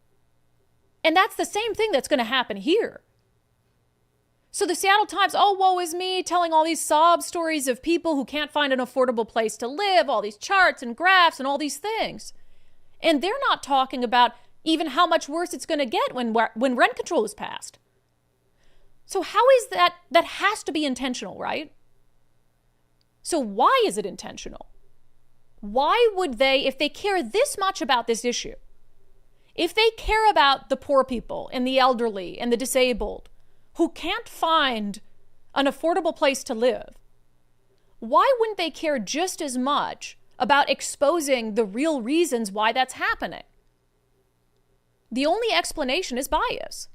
And that's the same thing that's going to happen here. So the Seattle Times, oh, woe is me, telling all these sob stories of people who can't find an affordable place to live, all these charts and graphs and all these things. And they're not talking about even how much worse it's going to get when rent control is passed. So how is that? That has to be intentional, right? So why is it intentional? Why would they, if they care this much about this issue, if they care about the poor people and the elderly and the disabled who can't find an affordable place to live, why wouldn't they care just as much about exposing the real reasons why that's happening? The only explanation is bias.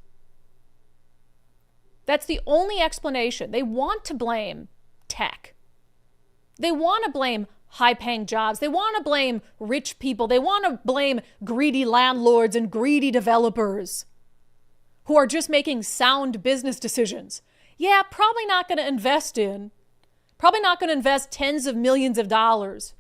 That's the only explanation. They want to blame tech. They want to blame high-paying jobs. They want to blame rich people. They want to blame greedy landlords and greedy developers who are just making sound business decisions. Yeah, probably not going to invest tens of millions of dollars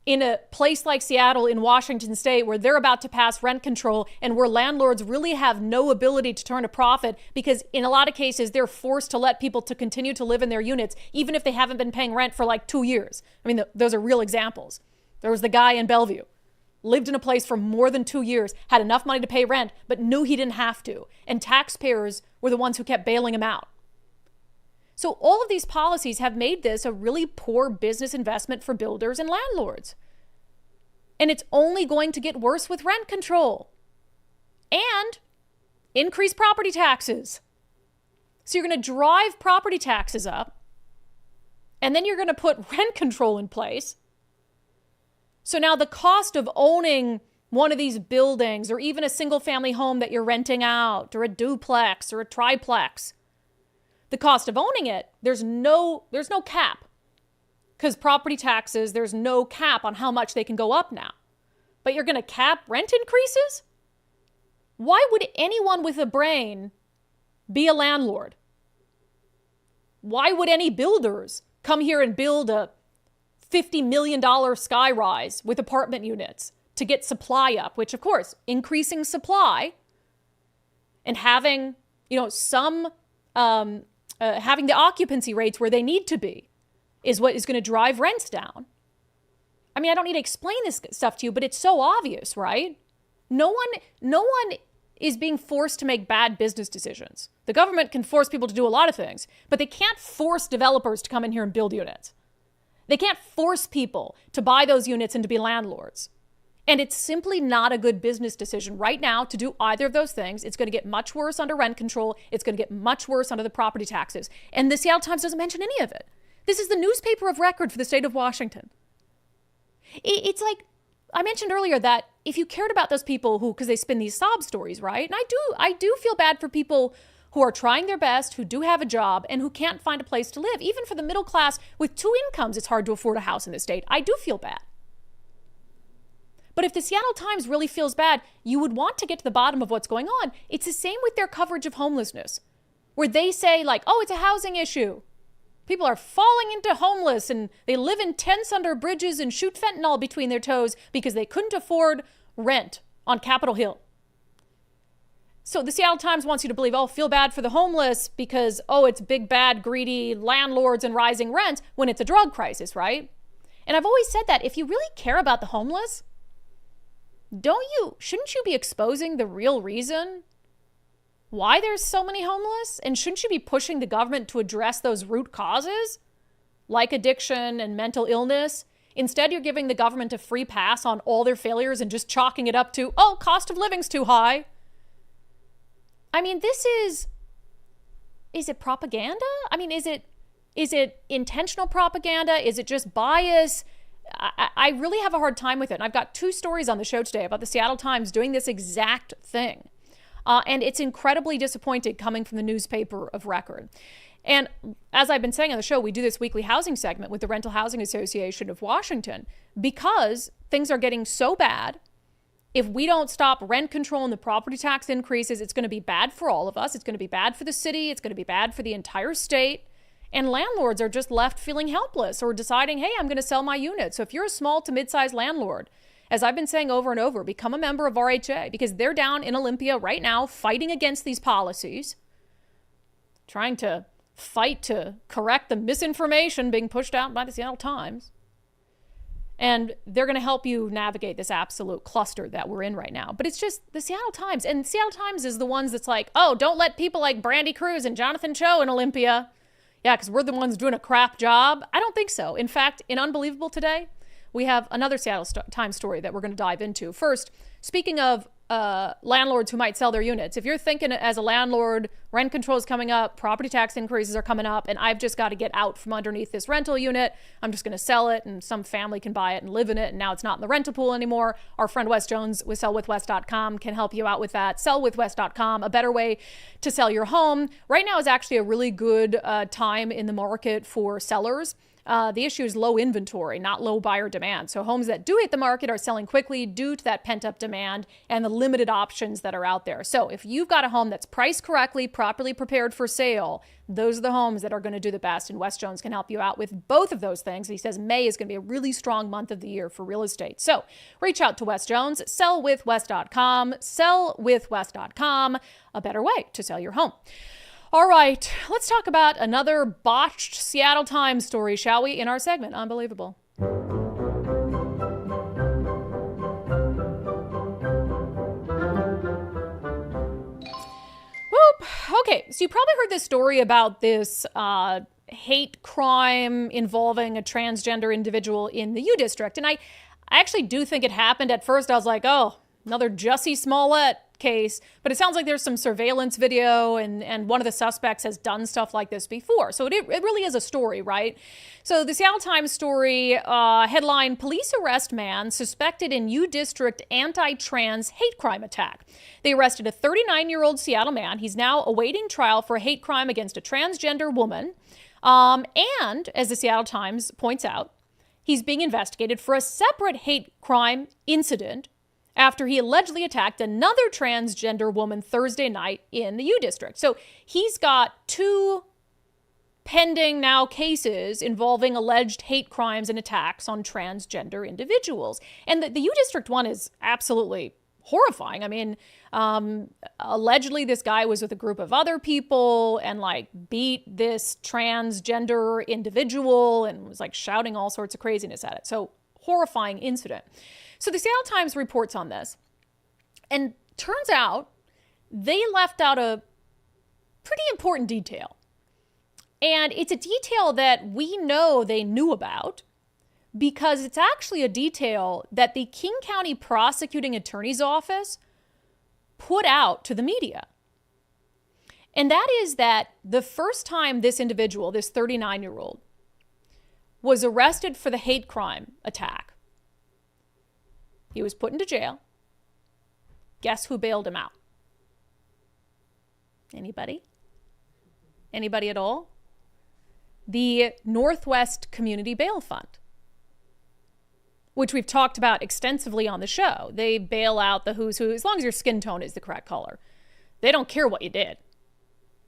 in a place like Seattle in Washington State where they're about to pass rent control and where landlords really have no ability to turn a profit because in a lot of cases they're forced to let people to continue to live in their units even if they haven't been paying rent for like 2 years. I mean, those are real examples. There was the guy in Bellevue, lived in a place for more than 2 years, had enough money to pay rent, but knew he didn't have to. And taxpayers were the ones who kept bailing him out. So all of these policies have made this a really poor business investment for builders and landlords. And it's only going to get worse with rent control and increase property taxes. So you're going to drive property taxes up, and then you're going to put rent control in place. So now the cost of owning one of these buildings or even a single family home that you're renting out or a duplex or a triplex, the cost of owning it, there's no cap. Because property taxes, there's no cap on how much they can go up now. But you're going to cap rent increases? Why would anyone with a brain be a landlord? Why would any builders come here and build a $50 million skyrise with apartment units to get supply up, which of course, increasing supply and having, having the occupancy rates where they need to be is what is going to drive rents down. I mean, I don't need to explain this stuff to you, but it's so obvious, right? No one is being forced to make bad business decisions. The government can force people to do a lot of things, but they can't force developers to come in here and build units. They can't force people to buy those units and to be landlords. And it's simply not a good business decision right now to do either of those things. It's going to get much worse under rent control. It's going to get much worse under the property taxes. And the Seattle Times doesn't mention any of it. This is the newspaper of record for the state of Washington. It's like, I mentioned earlier that if you cared about those people who, because they spin these sob stories, right? And I do feel bad for people who are trying their best, who do have a job, and who can't find a place to live. Even for the middle class with 2 incomes, it's hard to afford a house in this state. I do feel bad. But if the Seattle Times really feels bad, you would want to get to the bottom of what's going on. It's the same with their coverage of homelessness, where they say like, oh, it's a housing issue. People are falling into homeless and they live in tents under bridges and shoot fentanyl between their toes because they couldn't afford rent on Capitol Hill. So the Seattle Times wants you to believe, oh, feel bad for the homeless because, oh, it's big, bad, greedy landlords and rising rents when it's a drug crisis, right? And I've always said that if you really care about the homeless, shouldn't you be exposing the real reason why there's so many homeless? And shouldn't you be pushing the government to address those root causes, like addiction and mental illness? Instead, you're giving the government a free pass on all their failures and just chalking it up to, oh, cost of living's too high. I mean, is it propaganda? I mean, is it intentional propaganda? Is it just bias? I really have a hard time with it. And I've got 2 stories on the show today about the Seattle Times doing this exact thing. And it's incredibly disappointing coming from the newspaper of record. And as I've been saying on the show, we do this weekly housing segment with the Rental Housing Association of Washington because things are getting so bad. If we don't stop rent control and the property tax increases, it's going to be bad for all of us. It's going to be bad for the city. It's going to be bad for the entire state. And landlords are just left feeling helpless or deciding, hey, I'm going to sell my unit. So if you're a small to mid-sized landlord, as I've been saying over and over, become a member of RHA because they're down in Olympia right now fighting against these policies, trying to fight to correct the misinformation being pushed out by the Seattle Times. And they're going to help you navigate this absolute cluster that we're in right now. But it's just the Seattle Times. And Seattle Times is the ones that's like, oh, don't let people like Brandi Kruse and Jonathan Cho in Olympia. Yeah, because we're the ones doing a crap job. I don't think so. In fact, in Unbelievable today, we have another Seattle Times story that we're going to dive into. First, speaking of landlords who might sell their units, if you're thinking as a landlord, rent control is coming up, property tax increases are coming up, and I've just got to get out from underneath this rental unit, I'm just going to sell it and some family can buy it and live in it, and now it's not in the rental pool anymore. Our friend Wes Jones with sellwithwes.com can help you out with that. Sellwithwes.com, a better way to sell your home. Right now is actually a really good time in the market for sellers. The issue is low inventory, not low buyer demand. So homes that do hit the market are selling quickly due to that pent-up demand and the limited options that are out there. So if you've got a home that's priced correctly, properly prepared for sale, those are the homes that are going to do the best. And Wes Jones can help you out with both of those things. He says May is going to be a really strong month of the year for real estate. So reach out to Wes Jones, sellwithwes.com, sellwithwes.com, a better way to sell your home. All right, let's talk about another botched Seattle Times story, shall we, in our segment, Unbelievable. Whoop. Okay, so you probably heard this story about this hate crime involving a transgender individual in the U District. And I actually do think it happened. At first, I was like, oh, another Jussie Smollett case, but it sounds like there's some surveillance video and one of the suspects has done stuff like this before. So it really is a story, right? So the Seattle Times story headline, police arrest man suspected in U District anti-trans hate crime attack. They arrested a 39-year-old Seattle man. He's now awaiting trial for a hate crime against a transgender woman. And as the Seattle Times points out, he's being investigated for a separate hate crime incident after he allegedly attacked another transgender woman Thursday night in the U District. So he's got 2 pending now cases involving alleged hate crimes and attacks on transgender individuals. And the U District one is absolutely horrifying. I mean, allegedly this guy was with a group of other people and like beat this transgender individual and was like shouting all sorts of craziness at it. So horrifying incident. So the Seattle Times reports on this, and turns out they left out a pretty important detail. And it's a detail that we know they knew about because it's actually a detail that the King County Prosecuting Attorney's Office put out to the media. And that is that the first time this individual, this 39-year-old, was arrested for the hate crime attack, he was put into jail. Guess who bailed him out? Anybody? Anybody at all? The Northwest Community Bail Fund, which we've talked about extensively on the show. They bail out the who's who, as long as your skin tone is the correct color. They don't care what you did.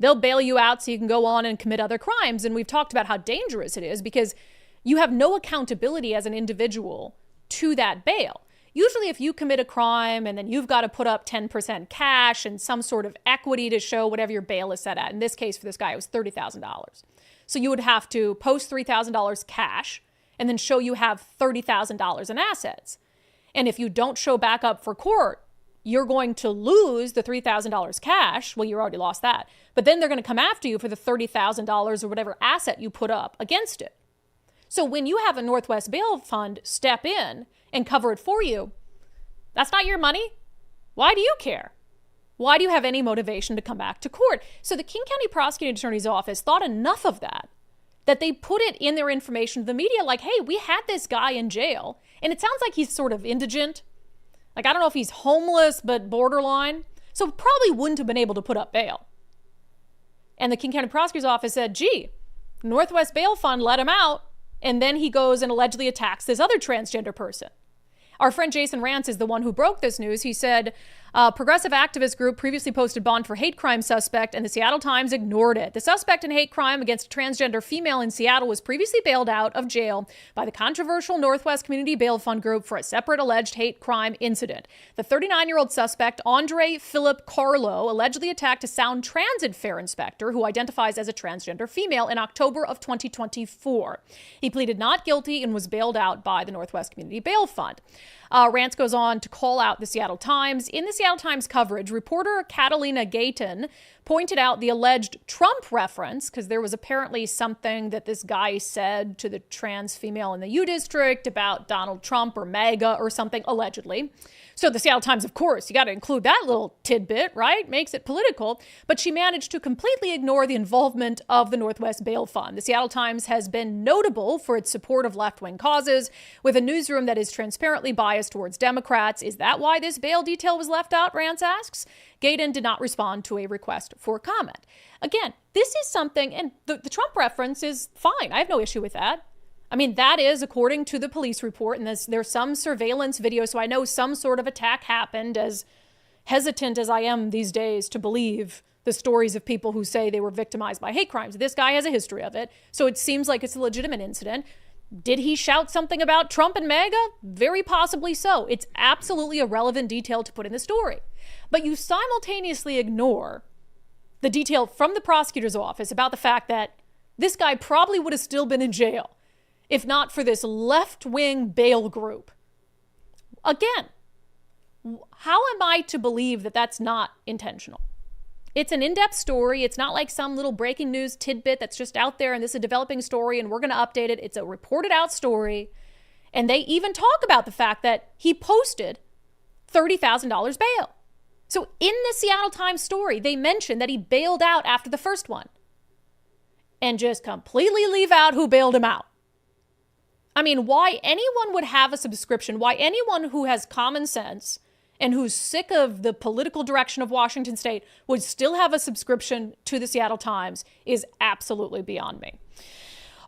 They'll bail you out so you can go on and commit other crimes. And we've talked about how dangerous it is because you have no accountability as an individual to that bail. Usually if you commit a crime and then you've got to put up 10% cash and some sort of equity to show whatever your bail is set at. In this case, for this guy, it was $30,000. So you would have to post $3,000 cash and then show you have $30,000 in assets. And if you don't show back up for court, you're going to lose the $3,000 cash. Well, you already lost that. But then they're going to come after you for the $30,000 or whatever asset you put up against it. So when you have a Northwest Bail Fund step in and cover it for you, that's not your money. Why do you care? Why do you have any motivation to come back to court? So the King County Prosecuting Attorney's Office thought enough of that they put it in their information to the media like, hey, we had this guy in jail, and it sounds like he's sort of indigent. Like, I don't know if he's homeless, but borderline. So probably wouldn't have been able to put up bail. And the King County Prosecutor's Office said, gee, Northwest Bail Fund let him out, and then he goes and allegedly attacks this other transgender person. Our friend Jason Rance is the one who broke this news. He said, progressive activist group previously posted bond for hate crime suspect, and the Seattle Times ignored it. The suspect in hate crime against a transgender female in Seattle was previously bailed out of jail by the controversial Northwest Community Bail Fund group for a separate alleged hate crime incident. The 39-year-old suspect, Andre Philip Carlo, allegedly attacked a Sound Transit fare inspector who identifies as a transgender female in October of 2024. He pleaded not guilty and was bailed out by the Northwest Community Bail Fund. Rance goes on to call out the Seattle Times. In the Seattle Times coverage, reporter Catalina Gayton pointed out the alleged Trump reference, because there was apparently something that this guy said to the trans female in the U District about Donald Trump or MAGA or something, allegedly. So the Seattle Times, of course, you got to include that little tidbit, right? Makes it political. But she managed to completely ignore the involvement of the Northwest Bail Fund. The Seattle Times has been notable for its support of left-wing causes, with a newsroom that is transparently biased towards Democrats. Is that why this bail detail was left out, Rance asks? Gayton did not respond to a request for comment. Again, this is something, and the Trump reference is fine. I have no issue with that. I mean, that is according to the police report, and there's some surveillance video, so I know some sort of attack happened, as hesitant as I am these days to believe the stories of people who say they were victimized by hate crimes. This guy has a history of it, so it seems like it's a legitimate incident. Did he shout something about Trump and MAGA? Very possibly so. It's absolutely a relevant detail to put in the story. But you simultaneously ignore the detail from the prosecutor's office about the fact that this guy probably would have still been in jail if not for this left-wing bail group. Again, how am I to believe that that's not intentional? It's an in-depth story. It's not like some little breaking news tidbit that's just out there and this is a developing story and we're going to update it. It's a reported out story. And they even talk about the fact that he posted $30,000 bail. So in the Seattle Times story, they mention that he bailed out after the first one and just completely leave out who bailed him out. I mean, why anyone would have a subscription, why anyone who has common sense and who's sick of the political direction of Washington State would still have a subscription to the Seattle Times is absolutely beyond me.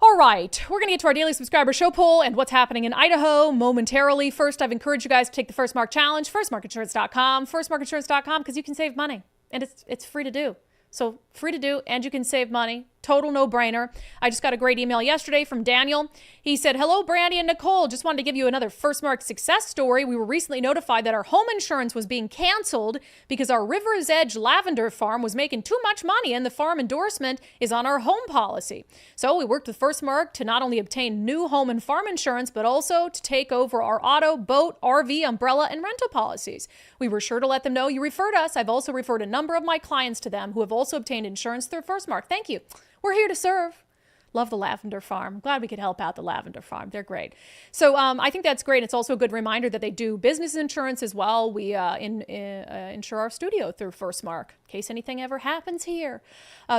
All right, we're going to get to our daily subscriber show poll and what's happening in Idaho momentarily. First, I've encouraged you guys to take the First Mark Challenge, firstmarkinsurance.com, firstmarkinsurance.com, because you can save money and it's free to do. So free to do and you can save money. total no-brainer. I just got a great email yesterday from Daniel. He said, hello, Brandi and Nicole. Just wanted to give you another First Mark success story. We were recently notified that our home insurance was being canceled because our River's Edge lavender farm was making too much money and the farm endorsement is on our home policy. So we worked with First Mark to not only obtain new home and farm insurance, but also to take over our auto, boat, RV, umbrella, and rental policies. We were sure to let them know you referred us. I've also referred a number of my clients to them who have also obtained insurance through First Mark. Thank you. We're here to serve. Love the lavender farm. Glad we could help out the lavender farm. They're great. So I think that's great. It's also a good reminder that they do business insurance as well. We insure our studio through First Mark in case anything ever happens here.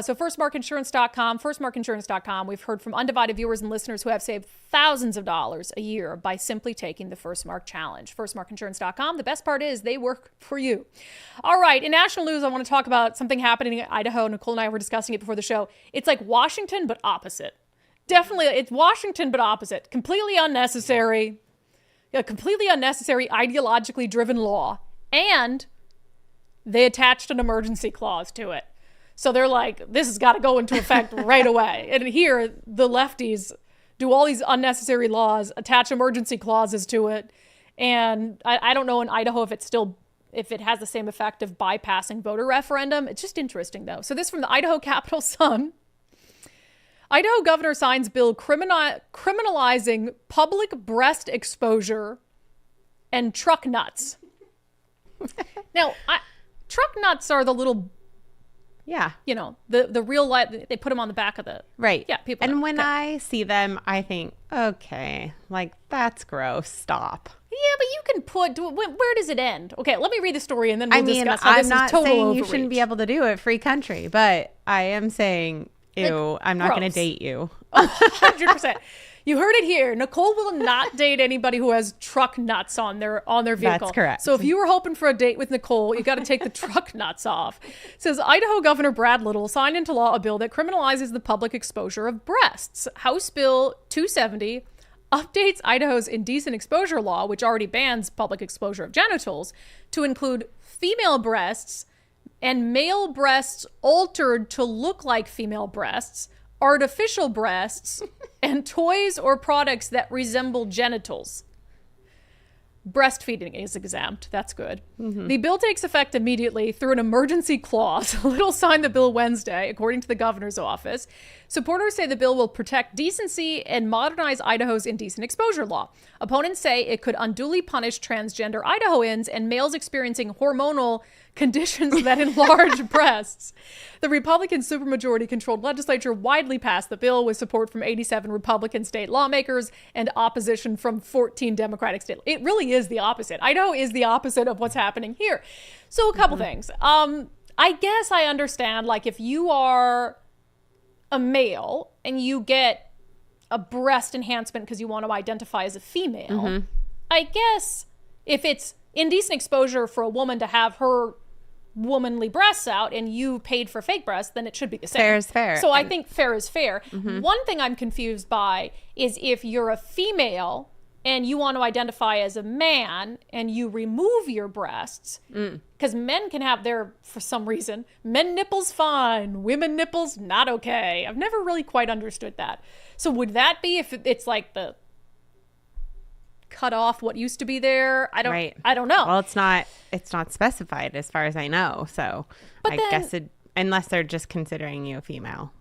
So firstmarkinsurance.com, firstmarkinsurance.com. We've heard from undivided viewers and listeners who have saved thousands of dollars a year by simply taking the First Mark Challenge. Firstmarkinsurance.com. The best part is they work for you. All right. In national news, I want to talk about something happening in Idaho. Nicole and I were discussing it before the show. It's like Washington, but opposite. Definitely, it's Washington, but opposite. Completely unnecessary. A completely unnecessary, ideologically driven law. And they attached an emergency clause to it. So they're like, this has got to go into effect right away. And here, the lefties do all these unnecessary laws, attach emergency clauses to it. And I don't know in Idaho if it has the same effect of bypassing voter referendum. It's just interesting, though. So this from the Idaho Capital Sun. Idaho governor signs bill criminalizing public breast exposure and truck nuts. Now, truck nuts are the little, the real life. They put them on the back of the people. And when I see them, I think, okay, like that's gross. Stop. Yeah, but you can where does it end? Okay, let me read the story and then we'll discuss how I'm this not is total saying overreach. you shouldn't be able to do it, free country, but I am saying, ew, I'm not going to date you. 100%. You heard it here. Nicole will not date anybody who has truck nuts on their vehicle. That's correct. So if you were hoping for a date with Nicole, you got to take the truck nuts off. It says Idaho Governor Brad Little signed into law a bill that criminalizes the public exposure of breasts. House Bill 270 updates Idaho's indecent exposure law, which already bans public exposure of genitals, to include female breasts and male breasts altered to look like female breasts, artificial breasts, and toys or products that resemble genitals. Breastfeeding is exempt. That's good. Mm-hmm. The bill takes effect immediately through an emergency clause. Little signed the bill Wednesday, according to the governor's office. Supporters say the bill will protect decency and modernize Idaho's indecent exposure law. Opponents say it could unduly punish transgender Idahoans and males experiencing hormonal conditions that enlarge breasts. The Republican supermajority-controlled legislature widely passed the bill with support from 87 Republican state lawmakers and opposition from 14 Democratic states. It really is the opposite. Idaho is the opposite of what's happening here. So a couple things. I guess I understand, like, if you are a male and you get a breast enhancement because you want to identify as a female, I guess if it's indecent exposure for a woman to have her womanly breasts out and you paid for fake breasts, then it should be the same. Fair is fair. So I think fair is fair. One thing I'm confused by is if you're a female and you want to identify as a man and you remove your breasts, because men can have for some reason, men nipples fine, women nipples not okay. I've never really quite understood that. So would that be if it's like the cut off what used to be there? I don't know. Well, it's not specified as far as I know. So I guess unless they're just considering you a female.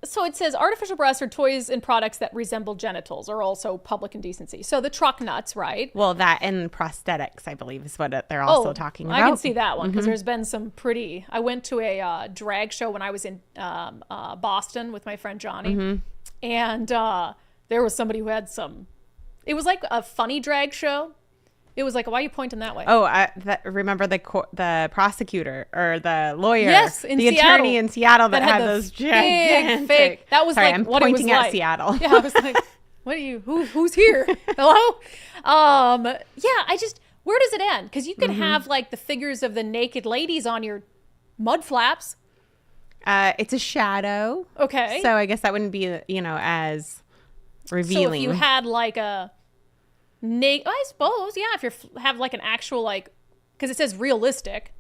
So it says artificial breasts or toys and products that resemble genitals are also public indecency. So the truck nuts, right? Well, that and prosthetics, I believe, is what they're also talking about. I can see that one because there's been some I went to a drag show when I was in Boston with my friend Johnny. And there was somebody who had it was like a funny drag show. It was like, why are you pointing that way? Oh, remember the prosecutor or the lawyer? Yes, in the Seattle, attorney in Seattle that had those gigantic fake. That was Sorry, like I'm what pointing it was at like. Seattle. Yeah, I was like, what are you? Who's here? Hello? Yeah, where does it end? Because you can have like the figures of the naked ladies on your mud flaps. It's a shadow. Okay. So I guess that wouldn't be as revealing. So if you had like a I suppose, yeah, if you have like an actual because it says realistic.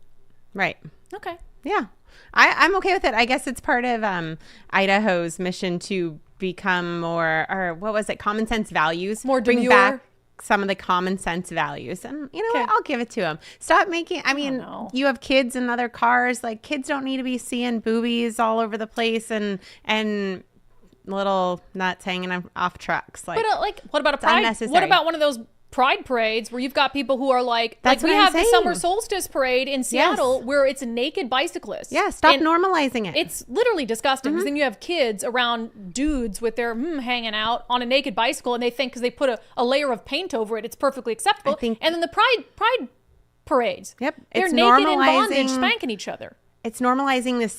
Right. Okay. Yeah. I'm okay with it. I guess it's part of Idaho's mission to become more, or what was it, common sense values. More bring demure. back some of the common sense values. And you know what? I'll give it to them. Stop making, I mean, you have kids in other cars. Like, kids don't need to be seeing boobies all over the place and little nuts hanging off trucks. Like, but what about a pride? Unnecessary. What about one of those pride parades where you've got people who are like we have the summer solstice parade in Seattle where it's naked bicyclists. Yeah, stop normalizing it. It's literally disgusting because then you have kids around dudes with their hanging out on a naked bicycle, and they think because they put a layer of paint over it, it's perfectly acceptable. And then the pride parades. Yep, they're it's naked in normalizing bondage, spanking each other. It's normalizing this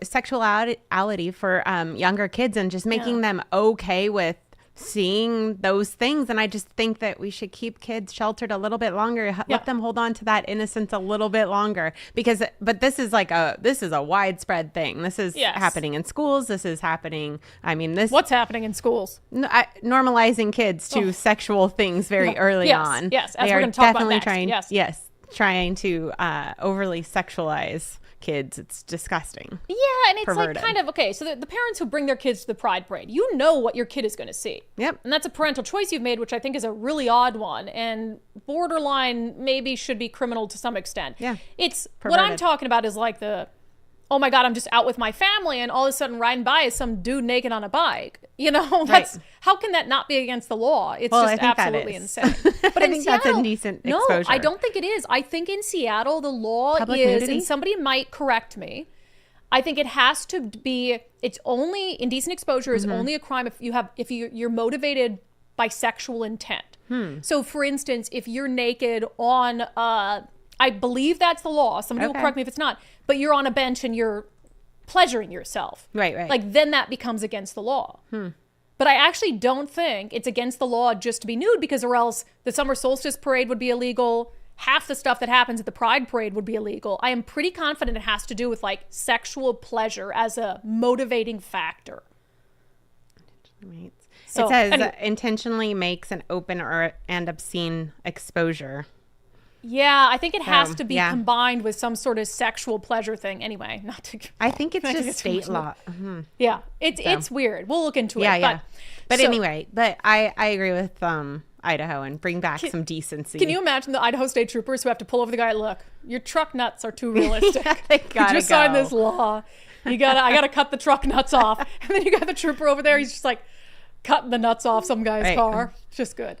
sexuality for younger kids and just making them okay with seeing those things. And I just think that we should keep kids sheltered a little bit longer, let them hold on to that innocence a little bit longer, but this is a widespread thing. This is happening in schools. This is happening. I mean, what's happening in schools? Normalizing kids to sexual things very early on. Yes. As they we're are going to talk definitely about next. trying to overly sexualize kids. It's disgusting. Yeah, and it's perverted. like kind of, okay, so the parents who bring their kids to the pride parade, you know what your kid is going to see. Yep. And that's a parental choice you've made, which I think is a really odd one and borderline maybe should be criminal to some extent. Yeah. It's perverted. what I'm talking about is like oh my God, I'm just out with my family and all of a sudden riding by is some dude naked on a bike. You know, how can that not be against the law? It's just absolutely insane. But I think that's indecent exposure. No, I don't think it is. I think in Seattle, the law Public is, nudity? and somebody might correct me, I think it has to be, it's only, indecent exposure is only a crime if you're motivated by sexual intent. So for instance, if you're naked on, I believe that's the law. Somebody will correct me if it's not, but you're on a bench and you're pleasuring yourself. Right. Like then that becomes against the law. But I actually don't think it's against the law just to be nude, because or else the summer solstice parade would be illegal. Half the stuff that happens at the pride parade would be illegal. I am pretty confident it has to do with like sexual pleasure as a motivating factor. Right. So, it says anyway. Intentionally makes an open and obscene exposure. Yeah, I think it has to be combined with some sort of sexual pleasure thing. Anyway, not to. I think it's just state law. Yeah, it's weird. We'll look into it. But anyway, I agree with Idaho and bring back some decency. Can you imagine the Idaho state troopers who have to pull over the guy? Look, your truck nuts are too realistic. They gotta you just signed this law. I gotta cut the truck nuts off, and then you got the trooper over there. He's just like cutting the nuts off some guy's car. Just good.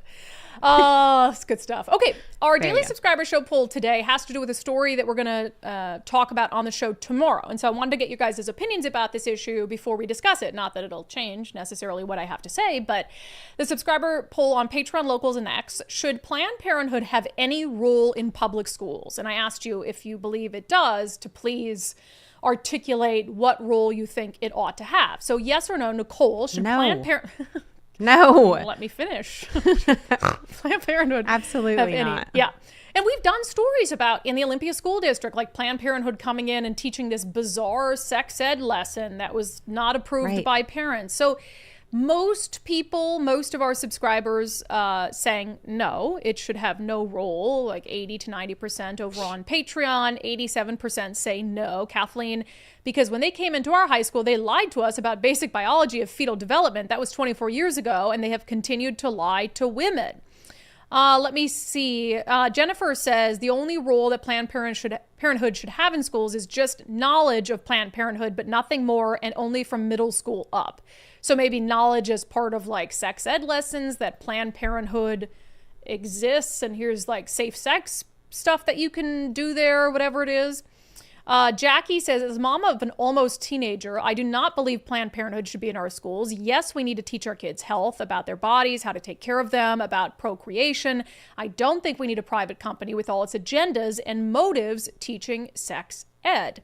It's good stuff. Okay, our daily subscriber show poll today has to do with a story that we're going to talk about on the show tomorrow. And so I wanted to get you guys' opinions about this issue before we discuss it. Not that it'll change necessarily what I have to say, but the subscriber poll on Patreon, Locals, and X: should Planned Parenthood have any role in public schools? And I asked you if you believe it does, to please articulate what role you think it ought to have. So yes or no, Nicole, should Planned Parenthood... No. Let me finish. Planned Parenthood. Absolutely not. Yeah. And we've done stories about in the Olympia School District, like Planned Parenthood coming in and teaching this bizarre sex ed lesson that was not approved by parents. So most of our subscribers saying no, it should have no role, like 80 to 90% over on Patreon. 87% say no. Kathleen, because when they came into our high school, they lied to us about basic biology of fetal development. That was 24 years ago, and they have continued to lie to women. Let me see. Jennifer says the only role that Planned Parenthood should have in schools is just knowledge of Planned Parenthood, but nothing more, and only from middle school up. So maybe knowledge as part of like sex ed lessons, that Planned Parenthood exists, and here's like safe sex stuff that you can do there, whatever it is. Jackie says, as mom of an almost teenager, I do not believe Planned Parenthood should be in our schools. Yes, we need to teach our kids health, about their bodies, how to take care of them, about procreation. I don't think we need a private company with all its agendas and motives teaching sex ed.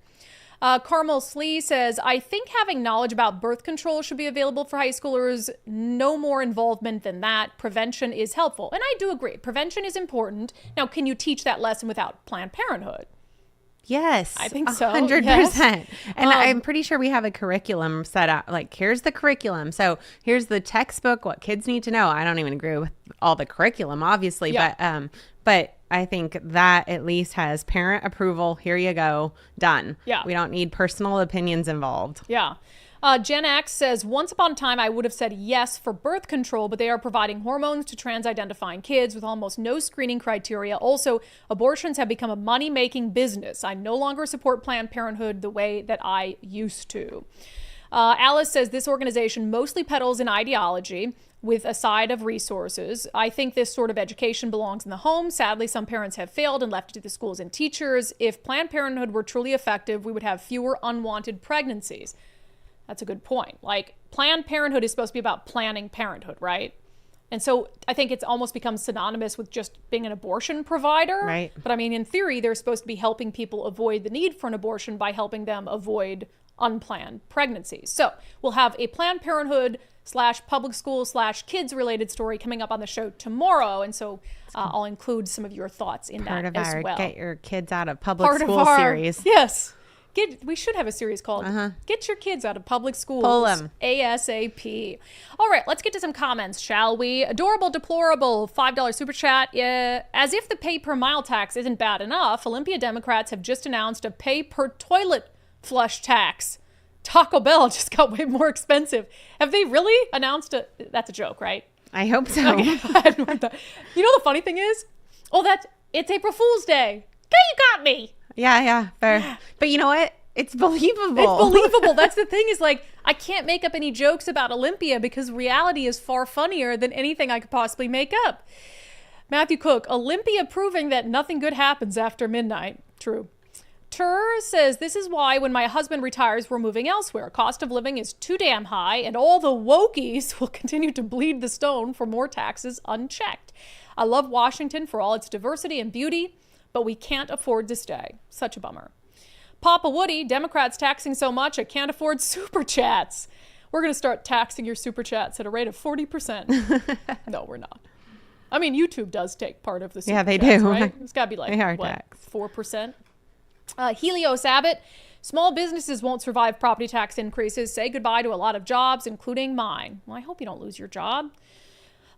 Carmel Slee says, I think having knowledge about birth control should be available for high schoolers. No more involvement than that. Prevention is helpful. And I do agree. Prevention is important. Now, can you teach that lesson without Planned Parenthood? Yes, I think so. 100%. Yes. And I'm pretty sure we have a curriculum set up. Like, here's the curriculum. So here's the textbook, what kids need to know. I don't even agree with all the curriculum, obviously, but I think that at least has parent approval. Here you go. Done. Yeah. We don't need personal opinions involved. Yeah. Gen X says, once upon a time, I would have said yes for birth control, but they are providing hormones to trans-identifying kids with almost no screening criteria. Also, abortions have become a money-making business. I no longer support Planned Parenthood the way that I used to. Alice says, this organization mostly peddles an ideology with a side of resources. I think this sort of education belongs in the home. Sadly, some parents have failed and left it to the schools and teachers. If Planned Parenthood were truly effective, we would have fewer unwanted pregnancies. That's a good point. Like, Planned Parenthood is supposed to be about planning parenthood, right? And so I think it's almost become synonymous with just being an abortion provider. Right. But I mean, in theory, they're supposed to be helping people avoid the need for an abortion by helping them avoid unplanned pregnancies. So we'll have a Planned Parenthood / public school / kids related story coming up on the show tomorrow. And so I'll include some of your thoughts in Part that of as our well. Get Your Kids Out of Public School series. Yes. We should have a series called Get Your Kids Out of Public Schools. Pull 'em. ASAP. All right, let's get to some comments, shall we? Adorable Deplorable, $5 super chat. As if the pay per mile tax isn't bad enough, Olympia Democrats have just announced a pay per toilet flush tax. Taco Bell just got way more expensive. Have they really announced a... That's a joke, right? I hope so. Okay. You know the funny thing is? It's April Fool's Day. Okay, you got me. Yeah, fair. But you know what? It's believable. It's believable. That's the thing is, like, I can't make up any jokes about Olympia because reality is far funnier than anything I could possibly make up. Matthew Cook, Olympia proving that nothing good happens after midnight. True. Tur says, this is why when my husband retires, we're moving elsewhere. Cost of living is too damn high, and all the wokies will continue to bleed the stone for more taxes unchecked. I love Washington for all its diversity and beauty, but we can't afford to stay. Such a bummer. Papa Woody, Democrats taxing so much I can't afford super chats. We're going to start taxing your super chats at a rate of 40%. No, we're not. I mean, YouTube does take part of the super they chats, do. right? It's got to be like, They are what, taxed. 4%? Helios Abbott, small businesses won't survive property tax increases. Say goodbye to a lot of jobs, including mine. Well, I hope you don't lose your job.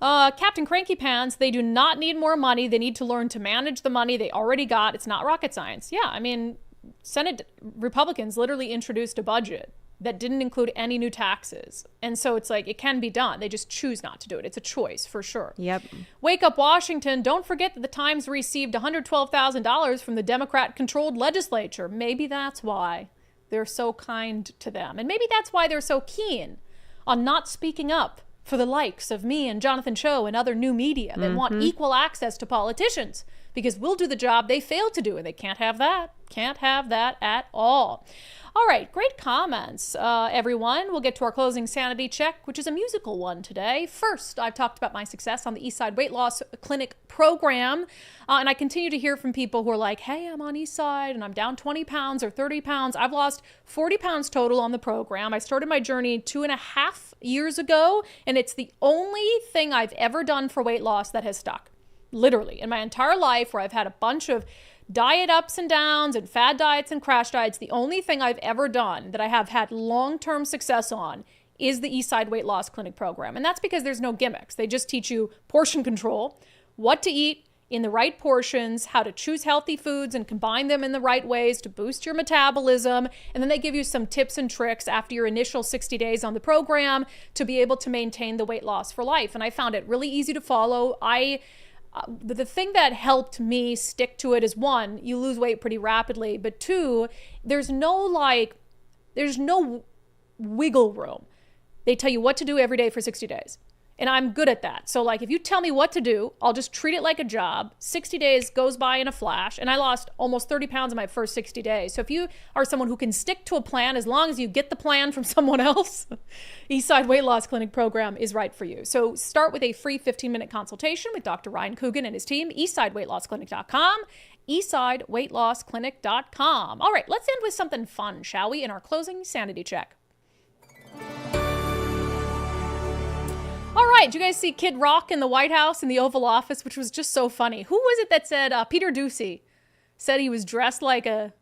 Captain Cranky Pants, they do not need more money. They need to learn to manage the money they already got. It's not rocket science. Yeah, I mean, Senate Republicans literally introduced a budget that didn't include any new taxes. And so it's like, it can be done. They just choose not to do it. It's a choice for sure. Yep. Wake Up Washington, don't forget that the Times received $112,000 from the Democrat-controlled legislature. Maybe that's why they're so kind to them. And maybe that's why they're so keen on not speaking up for the likes of me and Jonathan Cho and other new media that want equal access to politicians, because we'll do the job they failed to do, and they can't have that. Can't have that at all. All right, great comments, everyone. We'll get to our closing sanity check, which is a musical one today. First, I've talked about my success on the Eastside Weight Loss Clinic program, and I continue to hear from people who are like, hey, I'm on Eastside, and I'm down 20 pounds or 30 pounds. I've lost 40 pounds total on the program. I started my journey 2.5 years ago, and it's the only thing I've ever done for weight loss that has stuck. Literally, in my entire life, where I've had a bunch of diet ups and downs and fad diets and crash diets, the only thing I've ever done that I have had long-term success on is the Eastside Weight Loss Clinic program. And that's because there's no gimmicks. They just teach you portion control, what to eat in the right portions, how to choose healthy foods and combine them in the right ways to boost your metabolism. And then they give you some tips and tricks after your initial 60 days on the program to be able to maintain the weight loss for life. And I found it really easy to follow. The thing that helped me stick to it is, one, you lose weight pretty rapidly, but two, there's no wiggle room. They tell you what to do every day for 60 days. And I'm good at that. So like, if you tell me what to do, I'll just treat it like a job. 60 days goes by in a flash, and I lost almost 30 pounds in my first 60 days. So if you are someone who can stick to a plan, as long as you get the plan from someone else, Eastside Weight Loss Clinic program is right for you. So start with a free 15-minute consultation with Dr. Ryan Coogan and his team, eastsideweightlossclinic.com, eastsideweightlossclinic.com. All right, let's end with something fun, shall we, in our closing sanity check. All right, did you guys see Kid Rock in the White House in the Oval Office, which was just so funny? Who was it that said, Peter Ducey said he was dressed like a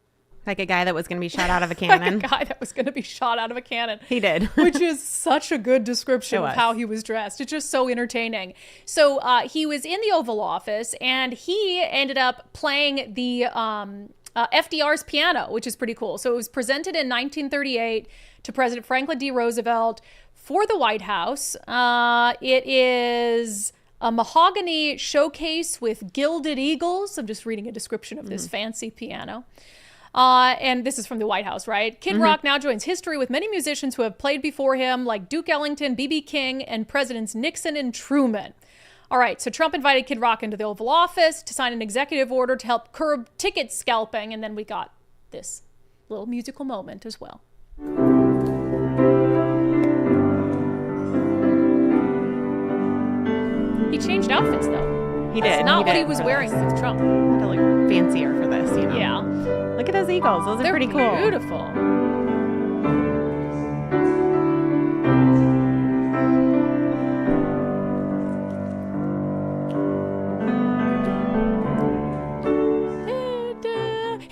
Like a guy that was going to be shot out of a cannon. Like a guy that was going to be shot out of a cannon. He did. Which is such a good description of how he was dressed. It's just so entertaining. So he was in the Oval Office, and he ended up playing the FDR's piano, which is pretty cool. So it was presented in 1938 to President Franklin D. Roosevelt for the White House. It is a mahogany showcase with gilded eagles. I'm just reading a description of this fancy piano. And this is from the White House, right? Kid Rock now joins history with many musicians who have played before him, like Duke Ellington, B.B. King, and Presidents Nixon and Truman. All right, so Trump invited Kid Rock into the Oval Office to sign an executive order to help curb ticket scalping, and then we got this little musical moment as well. He changed outfits, though. He did. That's not what he was wearing with Trump. Had to look fancier for this, you know? Yeah. Look at those eagles. Those are pretty cool. Beautiful.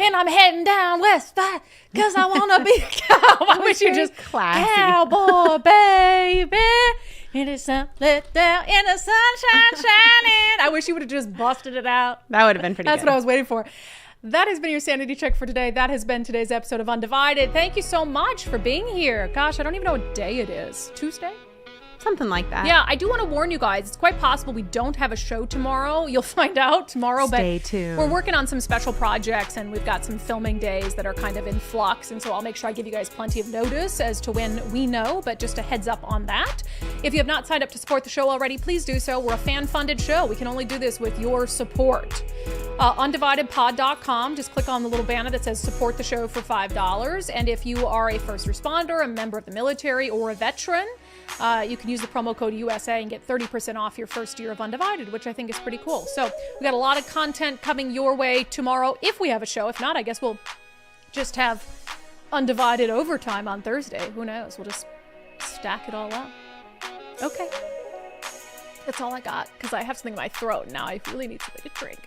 And I'm heading down west side because I want to be a cowboy. I wish you just classy. Cowboy, baby. And it's lit down in the sunshine shining. I wish you would have just busted it out. That would have been pretty That's good. what I was waiting for. That has been your Sanity Check for today. That has been today's episode of Undivided. Thank you so much for being here. Gosh, I don't even know what day it is. Tuesday? Something like that. Yeah, I do want to warn you guys. It's quite possible we don't have a show tomorrow. You'll find out tomorrow. Stay but tuned. We're working on some special projects, and we've got some filming days that are kind of in flux. And so I'll make sure I give you guys plenty of notice as to when we know, but just a heads up on that. If you have not signed up to support the show already, please do so. We're a fan-funded show. We can only do this with your support. undividedpod.com. Just click on the little banner that says support the show for $5. And if you are a first responder, a member of the military, or a veteran, you can use the promo code USA and get 30% off your first year of Undivided, which I think is pretty cool. So we got a lot of content coming your way tomorrow if we have a show. If not, I guess we'll just have Undivided overtime on Thursday. Who knows? We'll just stack it all up. Okay. That's all I got because I have something in my throat now. I really need something to drink.